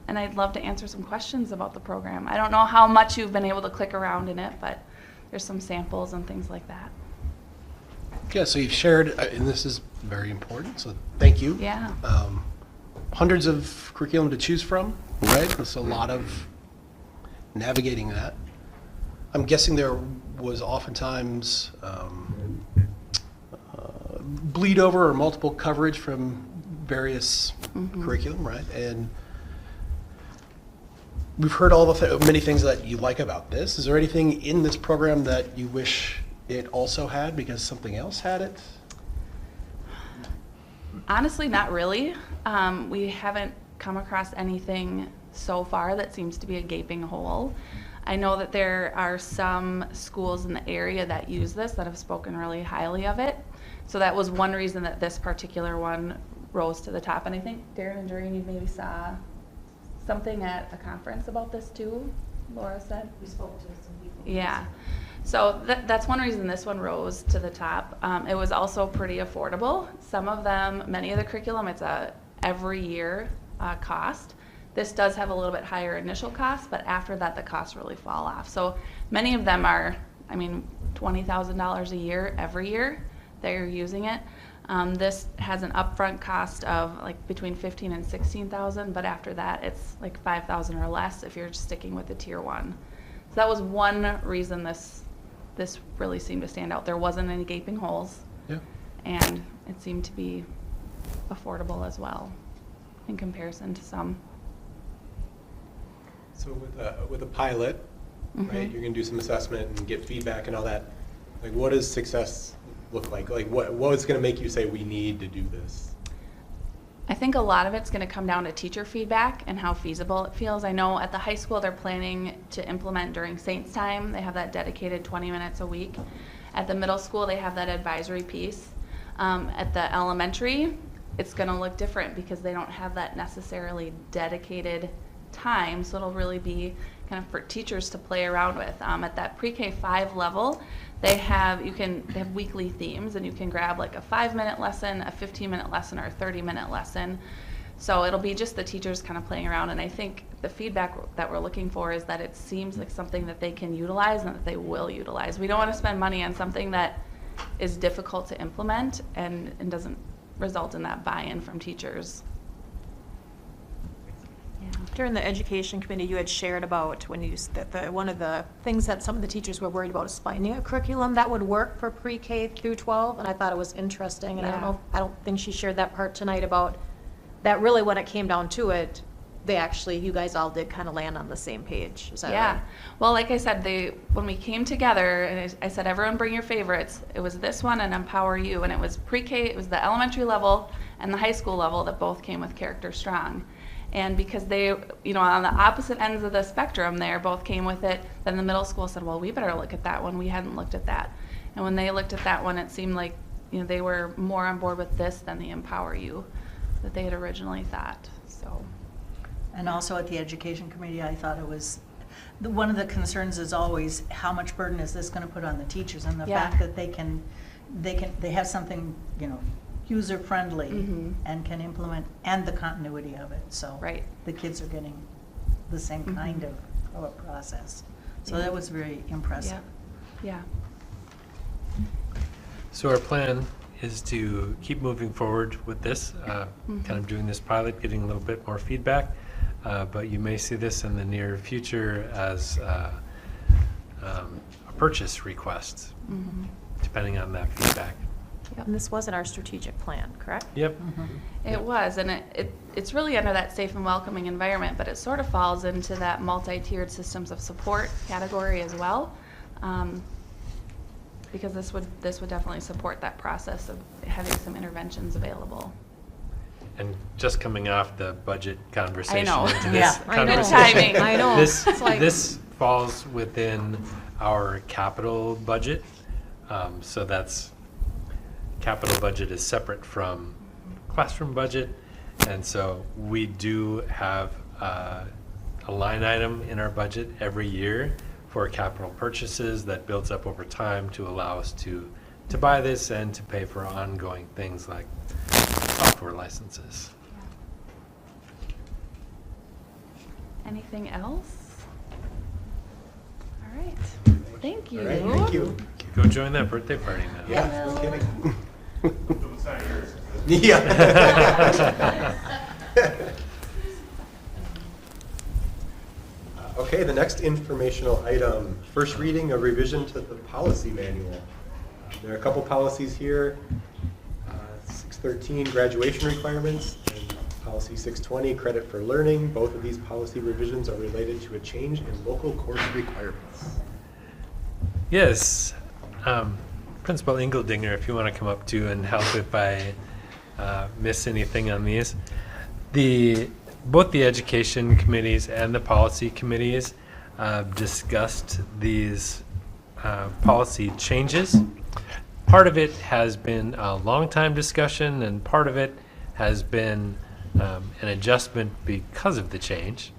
and I'd love to answer some questions about the program. I don't know how much you've been able to click around in it, but there's some samples and things like that. Yeah, so you've shared, and this is very important, so thank you. Yeah. Hundreds of curriculum to choose from, right? There's a lot of navigating that. I'm guessing there was oftentimes bleed over or multiple coverage from various curriculum, right? And we've heard all the many things that you like about this. Is there anything in this program that you wish it also had because something else had it? Honestly, not really. We haven't come across anything so far that seems to be a gaping hole. I know that there are some schools in the area that use this that have spoken really highly of it. So that was one reason that this particular one rose to the top. And I think Darren and Doreen, you maybe saw something at a conference about this too, Laura said? We spoke to some people. Yeah. So that's one reason this one rose to the top. It was also pretty affordable. Some of them, many of the curriculum, it's a every year cost. This does have a little bit higher initial cost, but after that, the costs really fall off. So many of them are, I mean, $20,000 a year every year they're using it. This has an upfront cost of like between $15,000 and $16,000, but after that, it's like $5,000 or less if you're sticking with the tier 1. So that was one reason this really seemed to stand out. There wasn't any gaping holes, Yeah. and it seemed to be affordable as well in comparison to some. So with a pilot, right, Mhm. you're gonna do some assessment and get feedback and all that. Like, what does success look like? Like, what is gonna make you say we need to do this? I think a lot of it's going to come down to teacher feedback and how feasible it feels. I know at the high school they're planning to implement during Saints time. They have that dedicated 20 minutes a week. At the middle school they have that advisory piece. At the elementary it's going to look different because they don't have that necessarily dedicated time, so it'll really be kind of for teachers to play around with. At that pre-K 5 level, they have weekly themes, and you can grab like a 5-minute lesson, a 15-minute lesson, or a 30-minute lesson. So it'll be just the teachers kind of playing around, and I think the feedback that we're looking for is that it seems like something that they can utilize and that they will utilize. We don't want to spend money on something that is difficult to implement and doesn't result in that buy-in from teachers. During the education committee, you had shared about when you, that one of the things that some of the teachers were worried about is finding a curriculum that would work for pre-K through 12, and I thought it was interesting, and Yeah. I don't think she shared that part tonight about that really when it came down to it, you guys all did kind of land on the same page. Is that Yeah. right? Well, like I said, when we came together, and I said, everyone bring your favorites. It was this one and Empower You, and it was pre-K, it was the elementary level and the high school level that both came with Character Strong. And because they, on the opposite ends of the spectrum there, both came with it, then the middle school said, well, we better look at that one. We hadn't looked at that. And when they looked at that one, it seemed like, they were more on board with this than the Empower You that they had originally thought, so. And also at the education committee, I thought it was, one of the concerns is always, how much burden is this gonna put on the teachers? And the Yeah. fact that they have something, user-friendly Mhm. and can implement, and the continuity of it, so. Right. The kids are getting the same kind Mhm. of a process. So Yeah. that was very impressive. Yeah. So our plan is to keep moving forward with this, kind of doing this pilot, getting a little bit more feedback. But you may see this in the near future as a purchase request, Mhm. depending on that feedback. And this wasn't our strategic plan, correct? Yep. It was, and it's really under that safe and welcoming environment, but it sort of falls into that multi-tiered systems of support category as well, because this would definitely support that process of having some interventions available. And just coming off the budget conversation know. into Yeah. this I know. conversation. Timing. I know. This, It's like- this falls within our capital budget. So that's, capital budget is separate from classroom budget. And so we do have a line item in our budget every year for capital purchases that builds up over time to allow us to buy this and to pay for ongoing things like software licenses. Anything else? All right. Thank you. All right, thank you. Go join that birthday party now. Yeah, no kidding. It's not yours. Yeah. Okay, the next informational item, first reading of revision to the policy manual. There are a couple policies here. 613, graduation requirements, and policy 620, credit for learning. Both of these policy revisions are related to a change in local course requirements. Yes. Principal Engeldinger, if you want to come up too and help if I miss anything on these. Both the education committees and the policy committees discussed these policy changes. Part of it has been a long time discussion, and part of it has been an adjustment because of the change.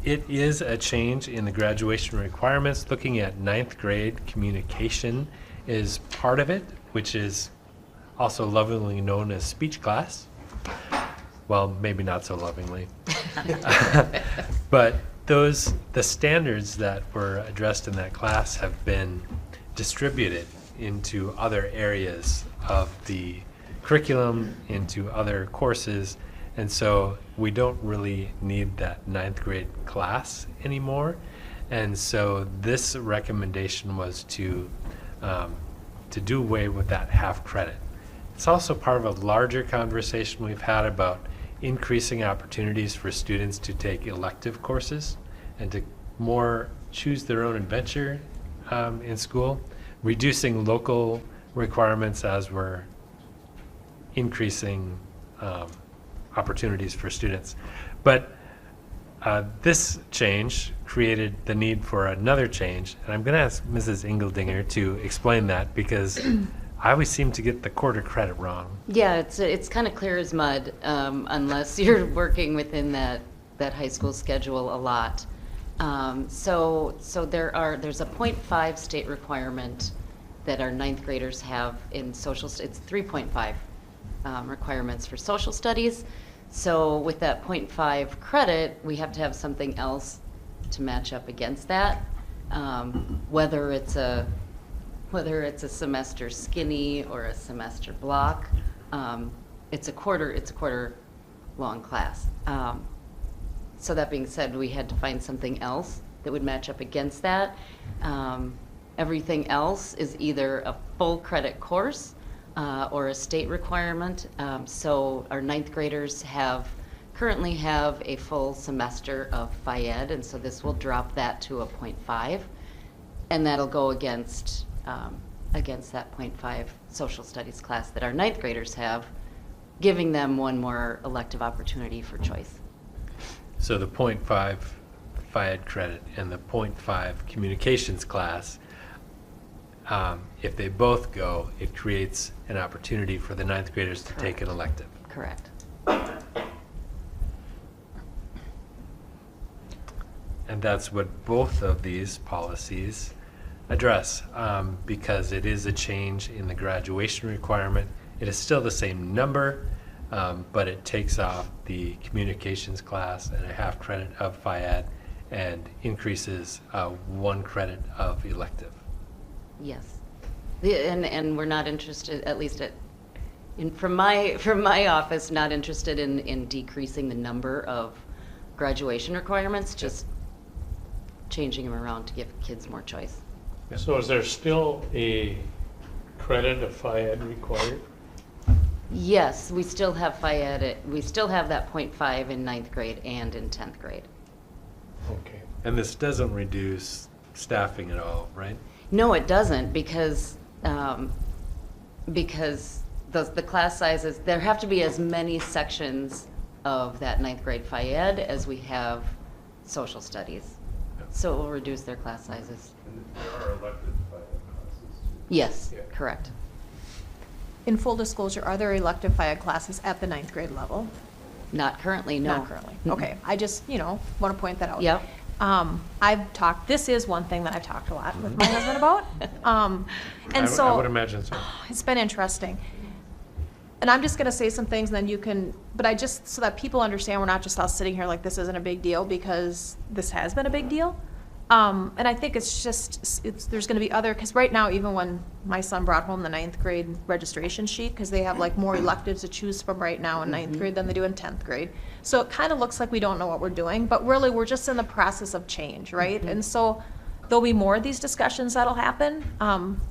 It is a change in the graduation requirements. Looking at 9th grade, communication is part of it, which is also lovingly known as speech class. Well, maybe not so lovingly. But the standards that were addressed in that class have been distributed into other areas of the curriculum, into other courses, and so we don't really need that 9th grade class anymore. And so this recommendation was to do away with that half credit. It's also part of a larger conversation we've had about increasing opportunities for students to take elective courses and to more choose their own adventure in school, reducing local requirements as we're increasing opportunities for students. But this change created the need for another change, and I'm going to ask Mrs. Engeldinger to explain that, because I always seem to get the quarter credit wrong. Yeah, it's kind of clear as mud, unless you're working within that high school schedule a lot. So there's a 0.5 state requirement that our 9th graders have in social. It's 3.5 requirements for social studies. So with that 0.5 credit, we have to have something else to match up against that, whether it's a semester skinny or a semester block. It's a quarter long class. So that being said, we had to find something else that would match up against that. Everything else is either a full credit course or a state requirement. So our 9th graders currently have a full semester of Phi-Ed, and so this will drop that to a 0.5, and that'll go against that 0.5 social studies class that our 9th graders have, giving them one more elective opportunity for choice. So the 0.5 Phi-Ed credit and the 0.5 communications class, if they both go, it creates an opportunity for the 9th graders to take an elective. Correct. And that's what both of these policies address, because it is a change in the graduation requirement. It is still the same number, but it takes off the communications class and a half credit of Phi-Ed and increases 1 credit of elective. Yes. And we're not interested, at least from my office, not interested in decreasing the number of graduation requirements, just changing them around to give kids more choice. So is there still a credit of Phi-Ed required? Yes, we still have Phi-Ed, we still have that 0.5 in 9th grade and in 10th grade. Okay. And this doesn't reduce staffing at all, right? No, it doesn't, because the class sizes, there have to be as many sections of that 9th grade Phi-Ed as we have social studies. So it will reduce their class sizes. And there are elective Phi-Ed classes too. Yes, Yeah. correct. In full disclosure, are there elective Phi-Ed classes at the 9th grade level? Not currently, no. Not currently. Mm-mm. Okay, I just, want to point that out. Yep. This is one thing that I've talked a lot with my husband about. And so. I would imagine so. It's been interesting. And I'm just going to say some things, and then you can, but so that people understand we're not just all sitting here like this isn't a big deal, because this has been a big deal. And I think there's going to be because right now, even when my son brought home the 9th grade registration sheet, because they have like more electives to choose from right now in 9th grade than they do in 10th grade. So it kind of looks like we don't know what we're doing, but really we're just in the process of change, right? And so there'll be more of these discussions that'll happen.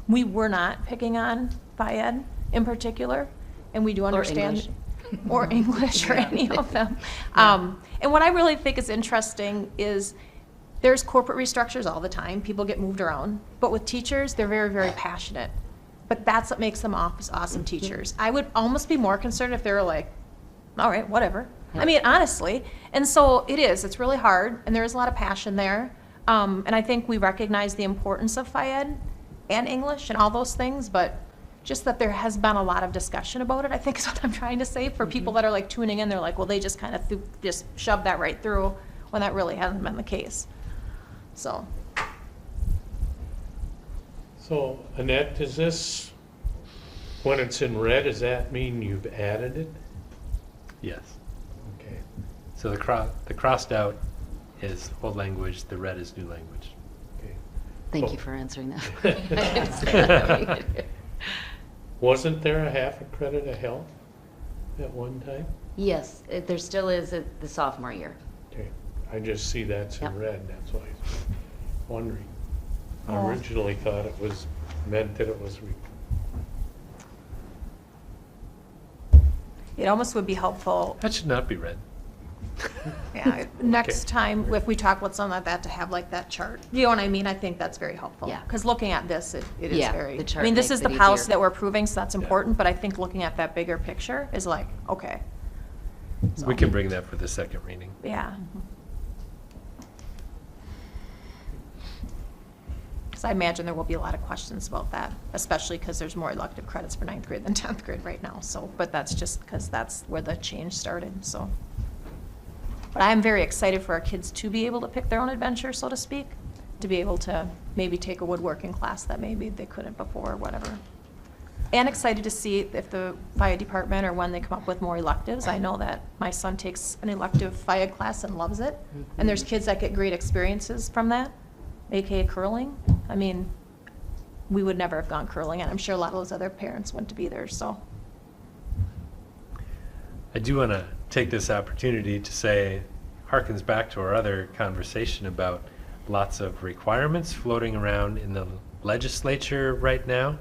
We were not picking on Phi-Ed in particular, and we do understand. Or English or any of them. And what I really think is interesting is there's corporate restructures all the time. People get moved around. But with teachers, they're very, very passionate but that's what makes them awesome teachers. I would almost be more concerned if they were like, all right, whatever. I mean, honestly. And so it's really hard, and there is a lot of passion there. And I think we recognize the importance of Phi-Ed and English and all those things, but just that there has been a lot of discussion about it, I think is what I'm trying to say. For people that are like tuning in, they're like, well, they just kind of just shoved that right through, when that really hasn't been the case. So. So, Annette, does this, when it's in red, does that mean you've added it? Yes. Okay. So the crossed out is old language, the red is new language. Okay. Thank you for answering that. Wasn't there a half a credit of health at one time? Yes, there still is at the sophomore year. Okay, I just see that's in Yep. red, that's why I was wondering. I Oh. originally thought it was, meant that it was, It almost would be helpful, That should not be red. yeah, next time, if we talk about something like that, to have like that chart. You know what I mean? I think that's very helpful. Yeah. Because looking at this, it is Yeah, very, the I chart mean, this makes is the it policy easier. that we're approving, so that's important, but I think looking at that bigger picture is like, okay. We can bring that for the second reading. Yeah. Because I imagine there will be a lot of questions about that, especially because there's more elective credits for 9th grade than 10th grade right now, so, but that's just because that's where the change started, so. But I am very excited for our kids to be able to pick their own adventure, so to speak, to be able to maybe take a woodworking class that maybe they couldn't before or whatever. And excited to see if the FIA department or when they come up with more electives. I know that my son takes an elective FIA class and loves it. And there's kids that get great experiences from that, AKA curling. I mean, we would never have gone curling, and I'm sure a lot of those other parents wouldn't be there, so. I do want to take this opportunity to say, harkens back to our other conversation about lots of requirements floating around in the legislature right now.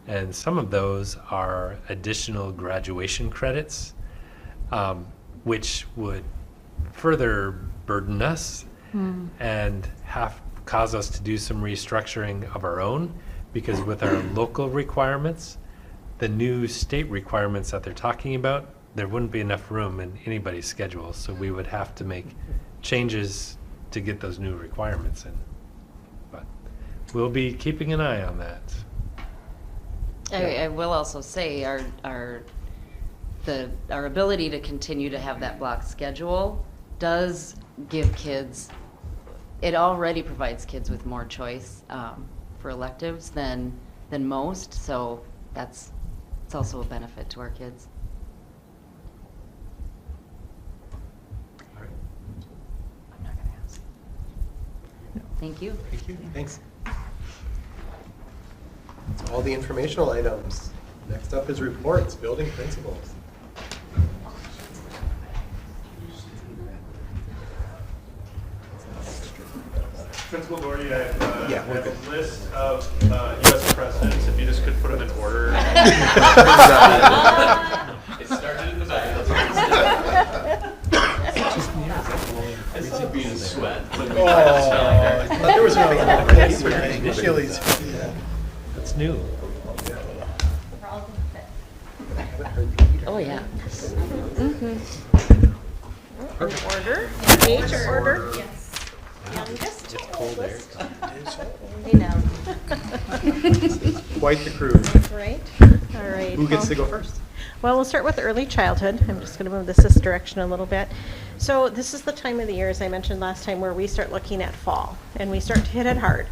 And some of those are additional graduation credits, which would further burden us and cause us to do some restructuring of our own, because with our local requirements, the new state requirements that they're talking about, there wouldn't be enough room in anybody's schedule, so we would have to make changes to get those new requirements in. But we'll be keeping an eye on that. I will also say our ability to continue to have that block schedule does give kids, it already provides kids with more choice for electives than most, so it's also a benefit to our kids. I'm not gonna ask. Thank you. Thank you. Thanks. That's all the informational items. Next up is reports, building principals. Principal Gordy, I Yeah, we're have good. a list of U.S. presidents, if you just could put them in order. It started in the back. I saw being in sweat. I thought there was a Achilles. That's new. Oh, yeah. Order, age order. Youngest. It's cold there. Hey, now. Quite the crew. Right, all right. Who gets to go first? Well, we'll start with early childhood. I'm just going to move this direction a little bit. So this is the time of the year, as I mentioned last time, where we start looking at fall, and we start to hit it hard.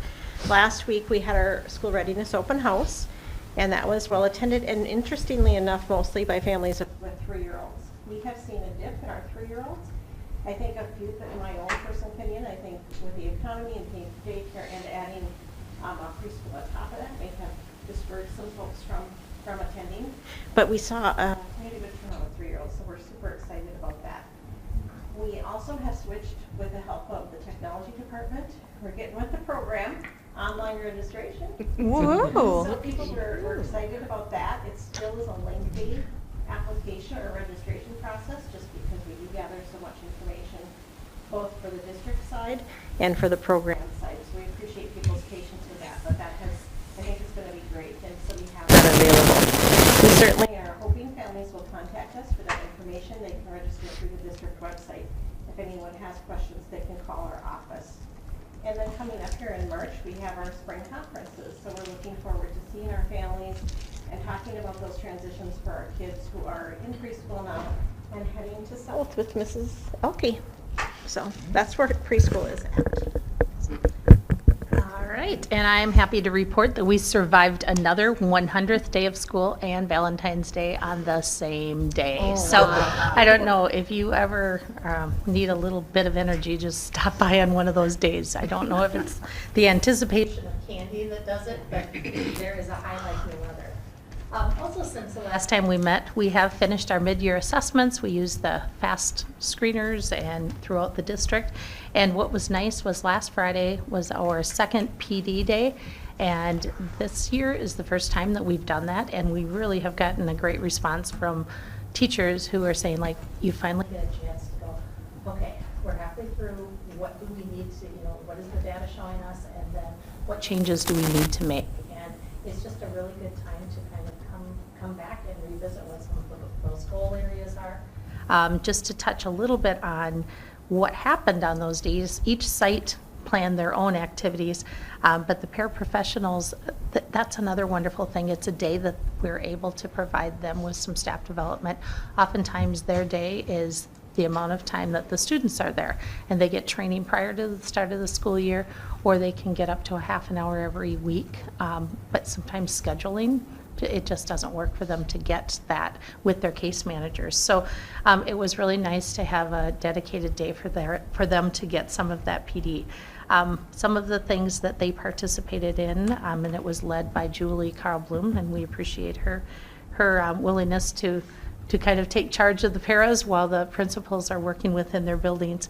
Last week, we had our school readiness open house, and that was well attended, and interestingly enough, mostly by families with 3-year-olds. We have seen a dip in our 3-year-olds. I think a few, in my own personal opinion, I think with the economy and daycare and adding a preschool on top of that may have discouraged some folks from attending. But we saw a pretty good turnout of 3-year-olds, so we're super excited about that. We also have switched with the help of the technology department. We're getting with the program, online registration. Whoa. So people were excited about that. It still is a lengthy application or registration process, just because we do gather so much information, both for the district side and for the program side. So we appreciate people's patience with that, but that has, I think it's going to be great. And so we have information. They can register through the district website. If anyone has questions, they can call our office. And then coming up here in March, we have our spring conferences. So we're looking forward to seeing our families and talking about those transitions for our kids who are in preschool now and heading to South with Mrs. Elke. So that's where preschool is at. All right, and I'm happy to report that we survived another 100th day of school and Valentine's Day on the same day. I don't know if you ever need a little bit of energy, just stop by on one of those days. I don't know if it's the anticipation of candy that does it, but there is a high like no other. Also, since the last time we met, we have finished our mid-year assessments. We used the FAST screeners and throughout the district. And what was nice was last Friday was our second PD day. And this year is the first time that we've done that. And we really have gotten a great response from teachers who are saying, like, you finally get a chance to go, okay, we're halfway through. What do we need to, what is the data showing us? And then what changes do we need to make? And it's just a really good time to kind of come back and revisit what some of those goal areas are. Just to touch a little bit on what happened on those days, each site planned their own activities, but the paraprofessionals, that's another wonderful thing. It's a day that we're able to provide them with some staff development. Oftentimes their day is the amount of time that the students are there, and they get training prior to the start of the school year, or they can get up to a half an hour every week, but sometimes scheduling, it just doesn't work for them to get that with their case managers. So it was really nice to have a dedicated day for them to get some of that PD. Some of the things that they participated in, and it was led by Julie Carl Bloom, and we appreciate her willingness to kind of take charge of the paras while the principals are working within their buildings.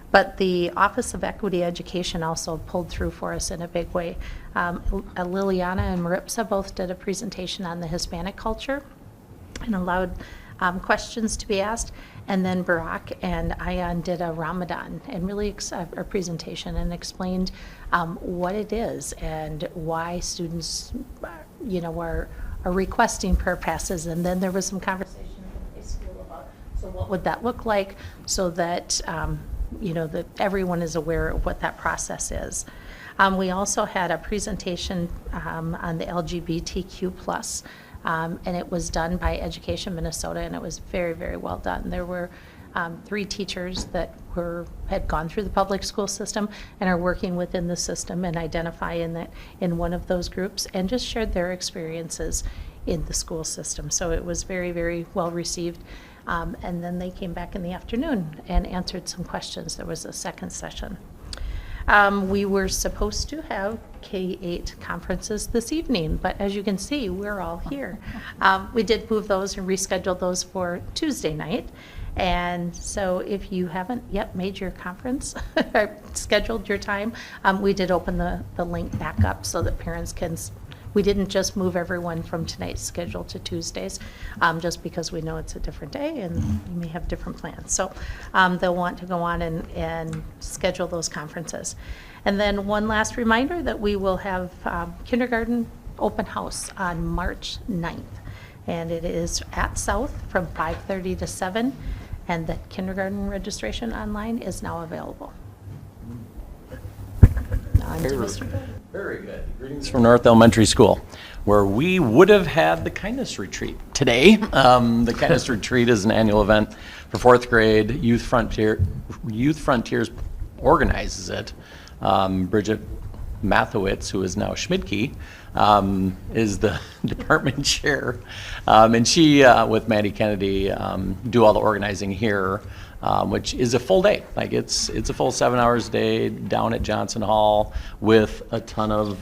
But the Office of Equity Education also pulled through for us in a big way. Liliana and Maripsa both did a presentation on the Hispanic culture and allowed questions to be asked. And then Barak and Ayan did a Ramadan and really a presentation and explained what it is and why students, are requesting prayer passes. And then there was some conversation in high school about, so what would that look like, so that that everyone is aware of what that process is. We also had a presentation on the LGBTQ+, and it was done by Education Minnesota, and it was very, very well done. There were 3 teachers that had gone through the public school system and are working within the system and identify in one of those groups, and just shared their experiences in the school system. So it was very, very well received. And then they came back in the afternoon and answered some questions. There was a second session. We were supposed to have K-8 conferences this evening, but as you can see, we're all here. We did move those and reschedule those for Tuesday night. And so if you haven't yet made your conference or scheduled your time, we did open the link back up so that parents can. We didn't just move everyone from tonight's schedule to Tuesdays, just because we know it's a different day and you may have different plans. So they'll want to go on and schedule those conferences. And then one last reminder that we will have kindergarten open house on March 9th. And it is at South from 5:30 to 7. And the kindergarten registration online is now available. On to Mr. Bill. Very good. Greetings from North Elementary School, where we would have had the Kindness Retreat today. The Kindness Retreat is an annual event for 4th grade. Youth Frontiers organizes it. Bridget Mathowitz, who is now Schmidtke, is the department chair. And she, with Maddie Kennedy, do all the organizing here, which is a full day. Like it's a full 7 hours a day down at Johnson Hall with a ton of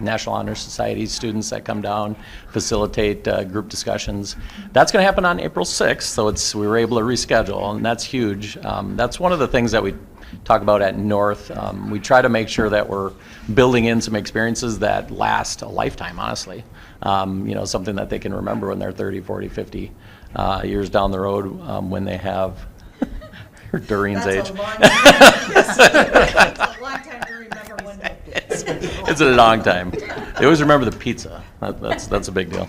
National Honor Society students that come down, facilitate group discussions. That's going to happen on April 6th, so we were able to reschedule, and that's huge. That's one of the things that we talk about at North. We try to make sure that we're building in some experiences that last a lifetime, honestly. Something that they can remember when they're 30, 40, 50 years down the road, when they have Doreen's age. That's a long time to remember one day. It's a long time. They always remember the pizza. That's a big deal.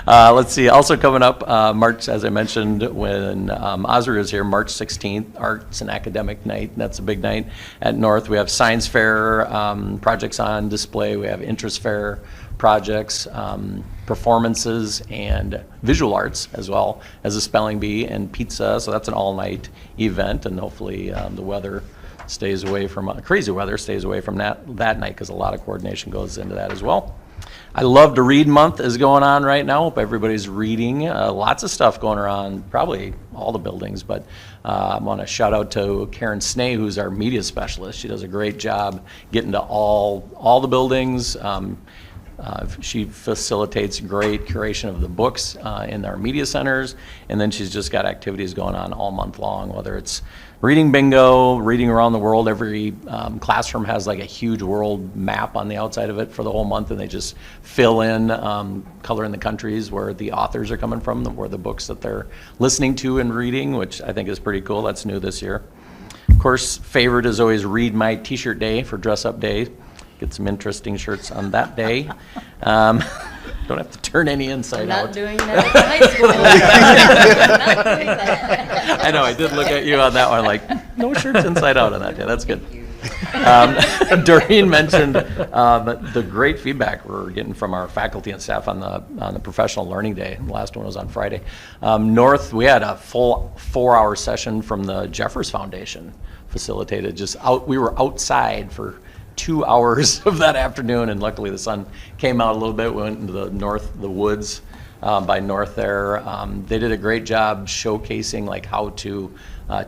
Let's see, also coming up, March, as I mentioned, when Osri is here, March 16th, Arts and Academic Night. That's a big night at North. We have science fair projects on display. We have interest fair projects, performances, and visual arts, as well as a spelling bee and pizza. So that's an all-night event, and hopefully the weather stays away from, crazy weather stays away from that night, because a lot of coordination goes into that as well. I Love to Read Month is going on right now. Hope everybody's reading. Lots of stuff going around, probably all the buildings, but I want to shout out to Karen Snay, who's our media specialist. She does a great job getting to all the buildings. She facilitates great curation of the books in our media centers, and then she's just got activities going on all month long, whether it's reading bingo, reading around the world. Every classroom has like a huge world map on the outside of it for the whole month, and they just fill in, color in the countries where the authors are coming from, where the books that they're listening to and reading, which I think is pretty cool. That's new this year. Of course, favorite is always Read My T-shirt Day for Dress Up Day. Get some interesting shirts on that day. Don't have to turn any inside out. Not doing that at the high school. Not doing that. I know, I did look at you on that one, like, no shirts inside out on that day. That's good. Doreen mentioned the great feedback we're getting from our faculty and staff on the professional learning day. The last one was on Friday. North, we had a full 4-hour session from the Jeffers Foundation facilitated. We were outside for 2 hours of that afternoon, and luckily the sun came out a little bit. We went into the woods by North there. They did a great job showcasing like how to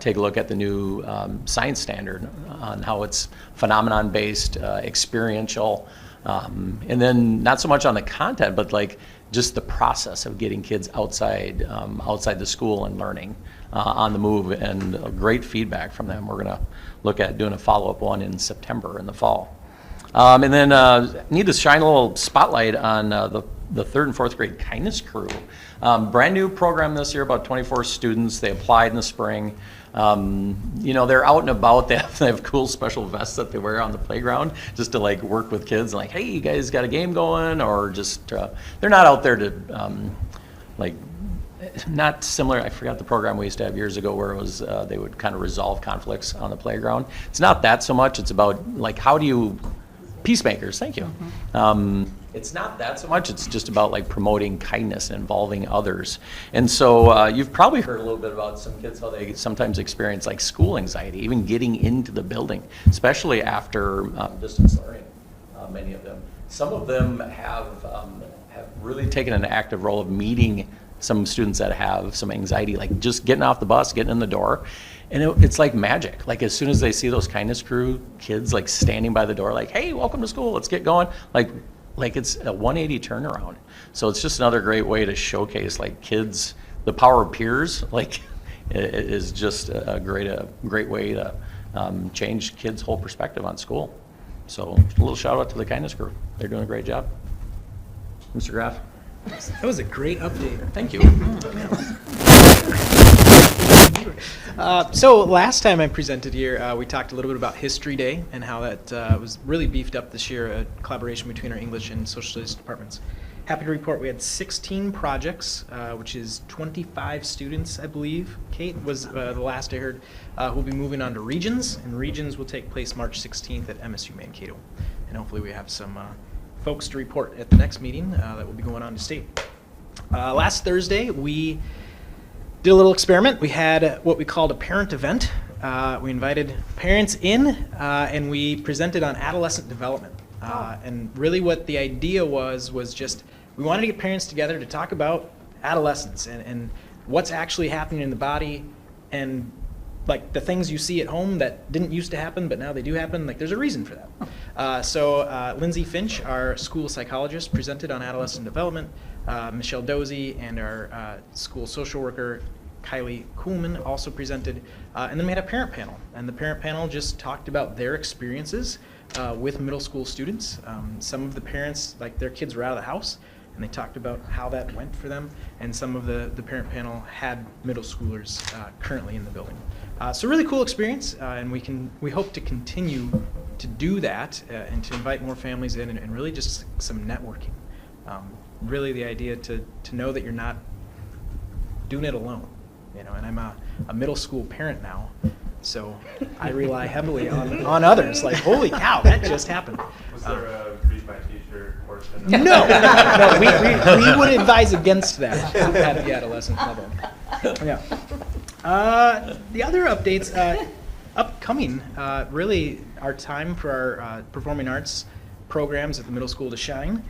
take a look at the new science standard on how it's phenomenon-based, experiential, and then not so much on the content, but like just the process of getting kids outside the school and learning on the move, and great feedback from them. We're going to look at doing a follow-up one in September in the fall. And then need to shine a little spotlight on the 3rd and 4th grade kindness crew. Brand new program this year, about 24 students. They applied in the spring. They're out and about. They have cool special vests that they wear on the playground just to like work with kids and like, hey, you guys got a game going, or just they're not out there to not similar. I forgot the program we used to have years ago where it was they would kind of resolve conflicts on the playground. It's not that so much. It's about like how do you peacemakers. Thank you. It's not that so much. It's just about like promoting kindness and involving others. And so you've probably heard a little bit about some kids how they sometimes experience like school anxiety, even getting into the building, especially after distance learning. Many of them. Some of them have really taken an active role of meeting some students that have some anxiety, like just getting off the bus, getting in the door. And it's like magic. Like as soon as they see those kindness crew kids like standing by the door, like, hey, welcome to school, let's get going. Like it's a 180 turnaround. So it's just another great way to showcase like kids, the power of peers. Like it is just a great way to change kids' whole perspective on school. So a little shout out to the kindness crew. They're doing a great job. Mr. Graff. That was a great update. Thank you. So last time I presented here, we talked a little bit about History Day and how that was really beefed up this year, a collaboration between our English and Social Studies departments. Happy to report we had 16 projects, which is 25 students, I believe. Kate was the last I heard, who will be moving on to Regions, and Regions will take place March 16th at MSU Mankato. And hopefully we have some folks to report at the next meeting that will be going on to state. Last Thursday, we did a little experiment. We had what we called a parent event. We invited parents in, and we presented on adolescent development. And really what the idea was just we wanted to get parents together to talk about adolescence and what's actually happening in the body, and like the things you see at home that didn't used to happen, but now they do happen. Like there's a reason for that. So Lindsay Finch, our school psychologist, presented on adolescent development. Michelle Dozy and our school social worker, Kylie Kuhlman, also presented. And then we had a parent panel. And the parent panel just talked about their experiences with middle school students. Some of the parents, like their kids were out of the house, and they talked about how that went for them. And some of the parent panel had middle schoolers currently in the building. So really cool experience, and we hope to continue to do that and to invite more families in and really just some networking. really the idea to know that you're not doing it alone. And I'm a middle school parent now, so I rely heavily on others. Like, holy cow, that just happened. Was there a read my t-shirt portion? No, we would advise against that at the adolescent level. Yeah. The other updates, upcoming, really our time for our performing arts programs at the middle school to shine.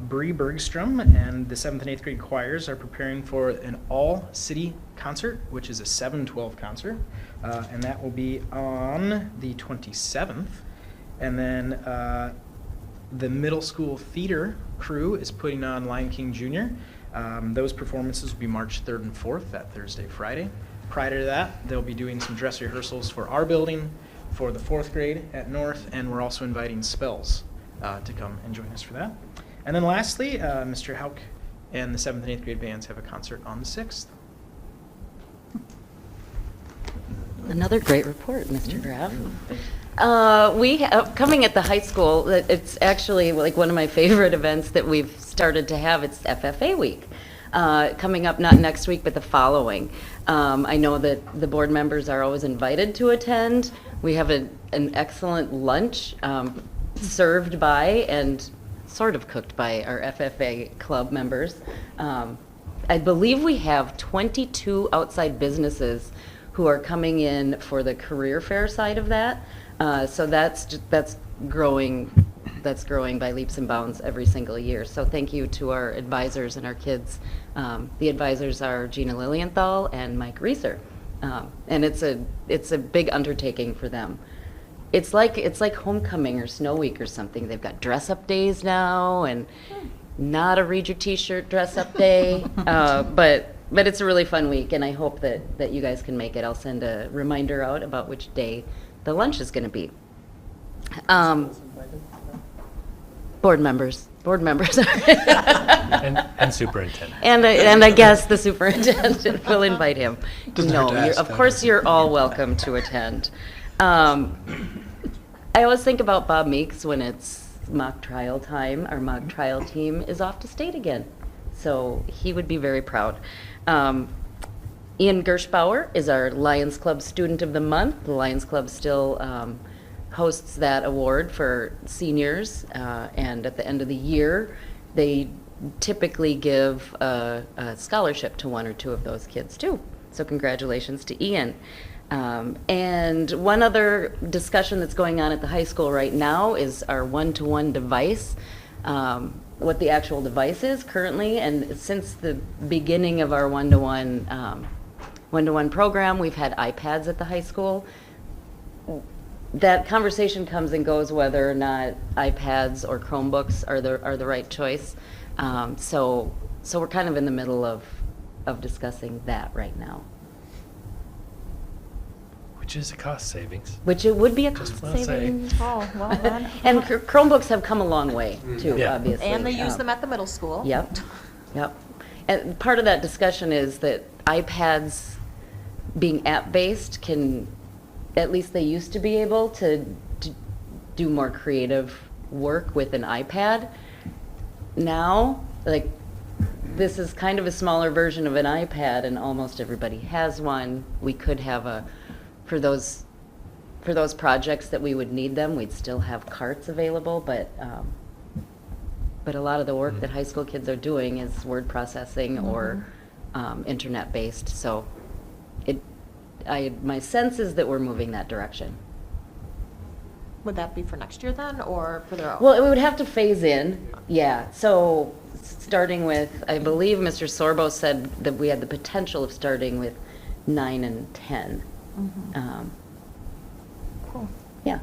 Bree Bergstrom and the 7th and 8th grade choirs are preparing for an all-city concert, which is a 7/12 concert, and that will be on the 27th. And then the middle school theater crew is putting on Lion King Jr. Those performances will be March 3rd and 4th, that Thursday, Friday. Prior to that, they'll be doing some dress rehearsals for our building, for the 4th grade at North, and we're also inviting Spells to come and join us for that. And then lastly, Mr. Hauk and the 7th and 8th grade bands have a concert on the 6th. Another great report, Mr. Graff. Coming at the high school, it's actually like one of my favorite events that we've started to have. It's FFA week. Coming up not next week, but the following. I know that the board members are always invited to attend. We have an excellent lunch served by and sort of cooked by our FFA club members. I believe we have 22 outside businesses who are coming in for the career fair side of that. So that's growing. That's growing by leaps and bounds every single year. So thank you to our advisors and our kids. The advisors are Gina Lilienthal and Mike Reeser, and it's a big undertaking for them. It's like homecoming or snow week or something. They've got dress up days now, and not a read your t-shirt dress up day, but it's a really fun week, and I hope that you guys can make it. I'll send a reminder out about which day the lunch is going to be. Board members And superintendent. and I guess the superintendent will invite him. No, of course you're all welcome to attend. I always think about Bob Meeks when it's mock trial time. Our mock trial team is off to state again, so he would be very proud. Ian Gershbauer is our Lions Club Student of the Month. The Lions Club still hosts that award for seniors, and at the end of the year, they typically give a scholarship to one or two of those kids too. So congratulations to Ian. And one other discussion that's going on at the high school right now is our one-to-one device, what the actual device is currently. And since the beginning of our one-to-one program, we've had iPads at the high school. That conversation comes and goes whether or not iPads or Chromebooks are the right choice. So we're kind of in the middle of discussing that right now. Which is a cost savings. Which it would be a Just cost wanna say. savings. Oh, well done. And Chromebooks have come a long way too, Yeah. obviously. And they use them at the middle school. Yep. And part of that discussion is that iPads being app-based can, at least they used to be able to do more creative work with an iPad. Now, like, this is kind of a smaller version of an iPad, and almost everybody has one. We could have for those projects that we would need them, we'd still have carts available, but a lot of the work that high school kids are doing is word processing or internet-based. So my sense is that we're moving that direction. Would that be for next year then, or for their own? Well, we would have to phase in, yeah. So starting with, I believe Mr. Sorbo said that we had the potential of starting with 9 and 10. Cool. Yeah.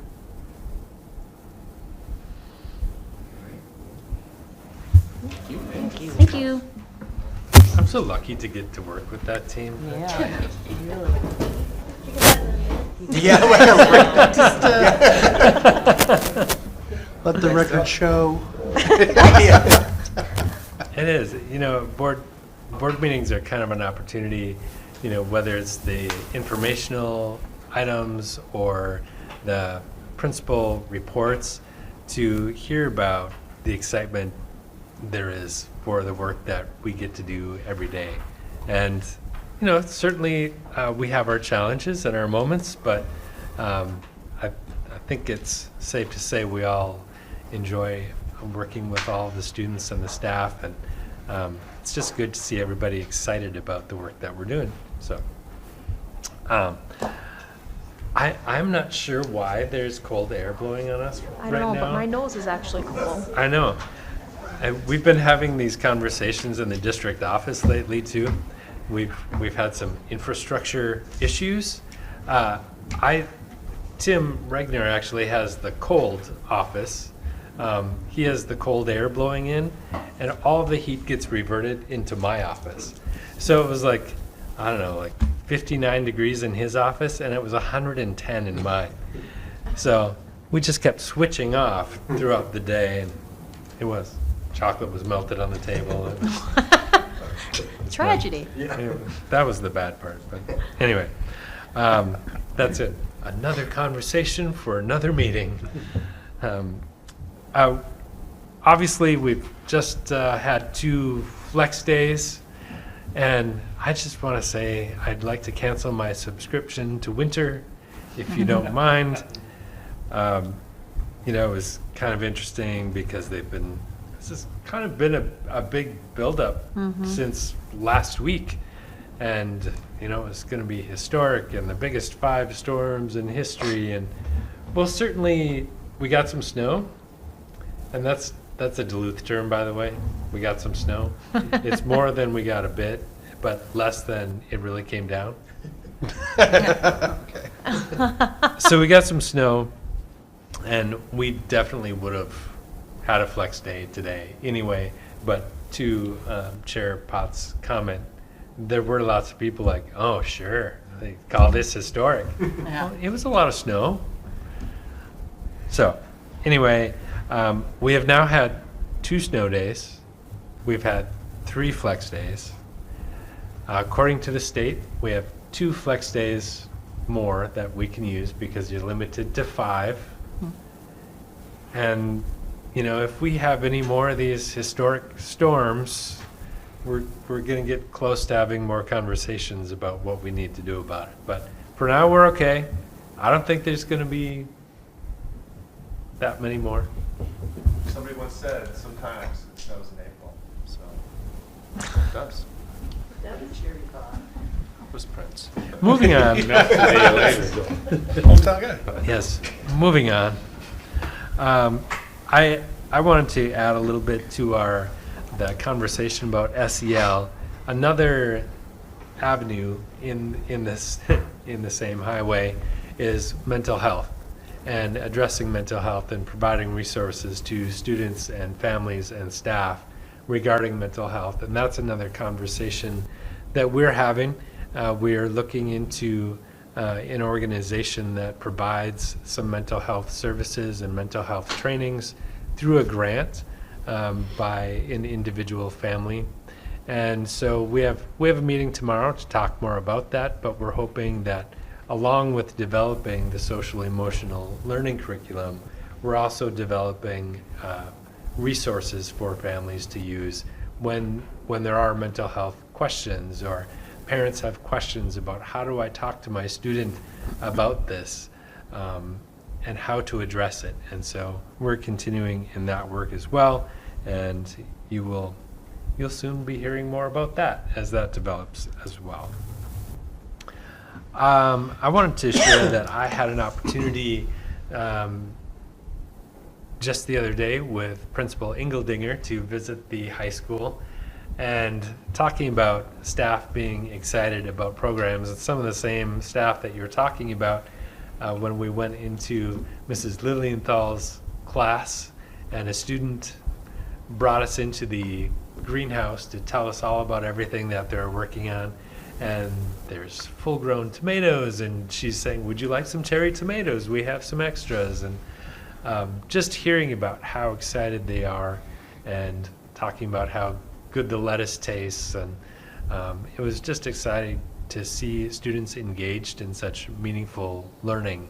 Thank you. I'm so lucky to get to work with that team. Yeah. Yeah, well, just, Let the record show. It is. Board meetings are kind of an opportunity, whether it's the informational items or the principal reports, to hear about the excitement there is for the work that we get to do every day. And, certainly we have our challenges and our moments, but I think it's safe to say we all enjoy working with all of the students and the staff, and it's just good to see everybody excited about the work that we're doing. So I'm not sure why there's cold air blowing on us I right know, now. but my nose is actually cool. I know. And we've been having these conversations in the district office lately too. We've had some infrastructure issues. Tim Regner actually has the cold office. He has the cold air blowing in, and all of the heat gets reverted into my office. So it was like, I don't know, like 59 degrees in his office, and it was 110 in mine. So we just kept switching off throughout the day, and chocolate was melted on the table. Tragedy. That was the bad part, but anyway, that's it. Another conversation for another meeting. Obviously, we've just had 2 flex days, and I just want to say I'd like to cancel my subscription to Winter, if you don't mind. It was kind of interesting because this has kind of been a big buildup since last week. And, it's going to be historic and the biggest 5 storms in history. And, well, certainly we got some snow. And that's a Duluth term, by the way. We got some snow. It's more than we got a bit, but less than it really came down. Okay. So we got some snow, and we definitely would have had a flex day today anyway. But to Chair Potts' comment, there were lots of people like, oh, sure, they call this historic. Yeah. Well, it was a lot of snow. So anyway, we have now had 2 snow days. We've had 3 flex days. According to the state, we have 2 flex days more that we can use because you're limited to 5. And, if we have any more of these historic storms, we're going to get close to having more conversations about what we need to do about it. But for now, we're okay. I don't think there's going to be that many more. Somebody once said, sometimes it snows in April, so it does. That was cheery thought. Was Prince. Moving on. Hometown guy. Yes, moving on. I wanted to add a little bit to the conversation about SEL. Another avenue in the same highway is mental health, and addressing mental health and providing resources to students and families and staff regarding mental health. And that's another conversation that we're having. We're looking into an organization that provides some mental health services and mental health trainings through a grant by an individual family. And so we have a meeting tomorrow to talk more about that, but we're hoping that along with developing the social emotional learning curriculum, we're also developing resources for families to use when there are mental health questions, or parents have questions about how do I talk to my student about this, and how to address it. And so we're continuing in that work as well, and you'll soon be hearing more about that as that develops as well. I wanted to share that I had an opportunity just the other day with Principal Engeldinger to visit the high school, and talking about staff being excited about programs. It's some of the same staff that you're talking about when we went into Mrs. Lilienthal's class, and a student brought us into the greenhouse to tell us all about everything that they're working on. And there's full-grown tomatoes, and she's saying, would you like some cherry tomatoes? We have some extras. And just hearing about how excited they are and talking about how good the lettuce tastes. And it was just exciting to see students engaged in such meaningful learning,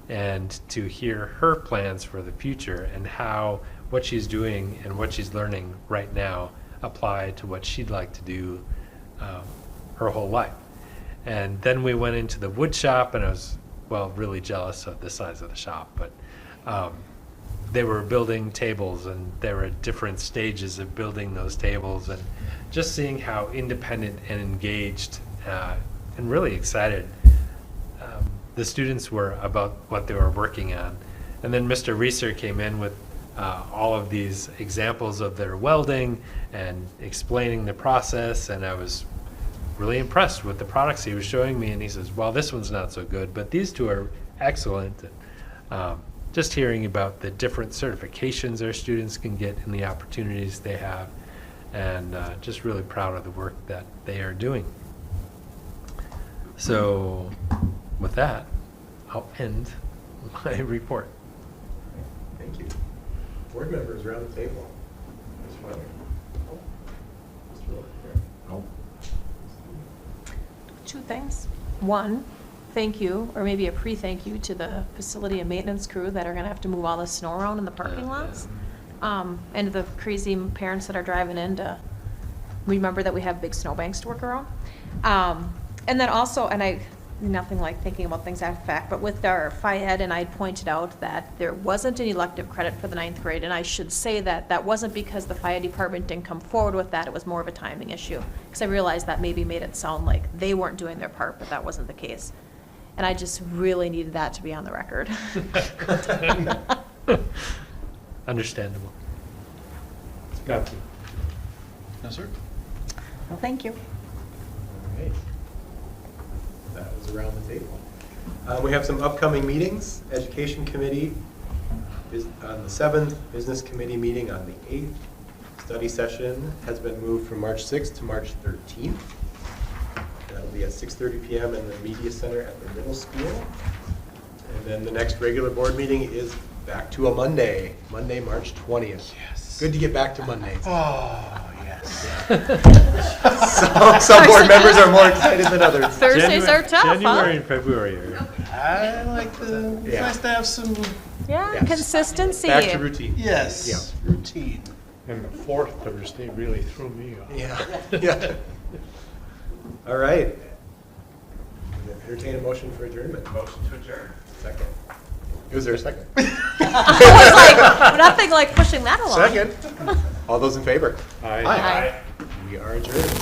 and to hear her plans for the future and how what she's doing and what she's learning right now apply to what she'd like to do her whole life. And then we went into the wood shop, and I was, well, really jealous of the size of the shop, but they were building tables, and there were different stages of building those tables, and just seeing how independent and engaged and really excited the students were about what they were working on. And then Mr. Reeser came in with all of these examples of their welding and explaining the process, and I was really impressed with the products he was showing me. And he says, well, this one's not so good, but these two are excellent. And, just hearing about the different certifications our students can get and the opportunities they have, and just really proud of the work that they are doing. So with that, I'll end my report. Thank you. Board members around the table. Two things. One, thank you, or maybe a pre-thank you to the facility and maintenance crew that are gonna have to move all the snow around in the parking lots. And the crazy parents that are driving in to remember that we have big snowbanks to work around. And then also, and nothing like thinking about things after the fact, but with our Phi Ed, and I pointed out that there wasn't an elective credit for the 9th grade, and I should say that that wasn't because the Phi Ed department didn't come forward with that, it was more of a timing issue. Because I realized that maybe made it sound like they weren't doing their part, but that wasn't the case. And I just really needed that to be on the record. Understandable. Got you. No, sir. Well, thank you. All right. That was around the table. We have some upcoming meetings. Education Committee is on the 7th, Business Committee meeting on the 8th. Study session has been moved from March 6th to March 13th. That'll be at 6:30 p.m. in the Media Center at the middle school. And then the next regular board meeting is back to a Monday, March 20th. Yes. Good to get back to Mondays. Oh, yes. Some board members are more excited than others. Thursdays are tough, January huh? and February are. I like the, it's Yeah. nice to have some, Yeah, Yes. consistency. Back to routine. yes, Yeah. routine. And the fourth Thursday really threw me off. Yeah, yeah. All right. Entertain a motion for adjournment. Motion to adjourn. Second. Was there a second? I was like, nothing like pushing that along. Second. All those in favor? Aye. Aye. We are adjourned.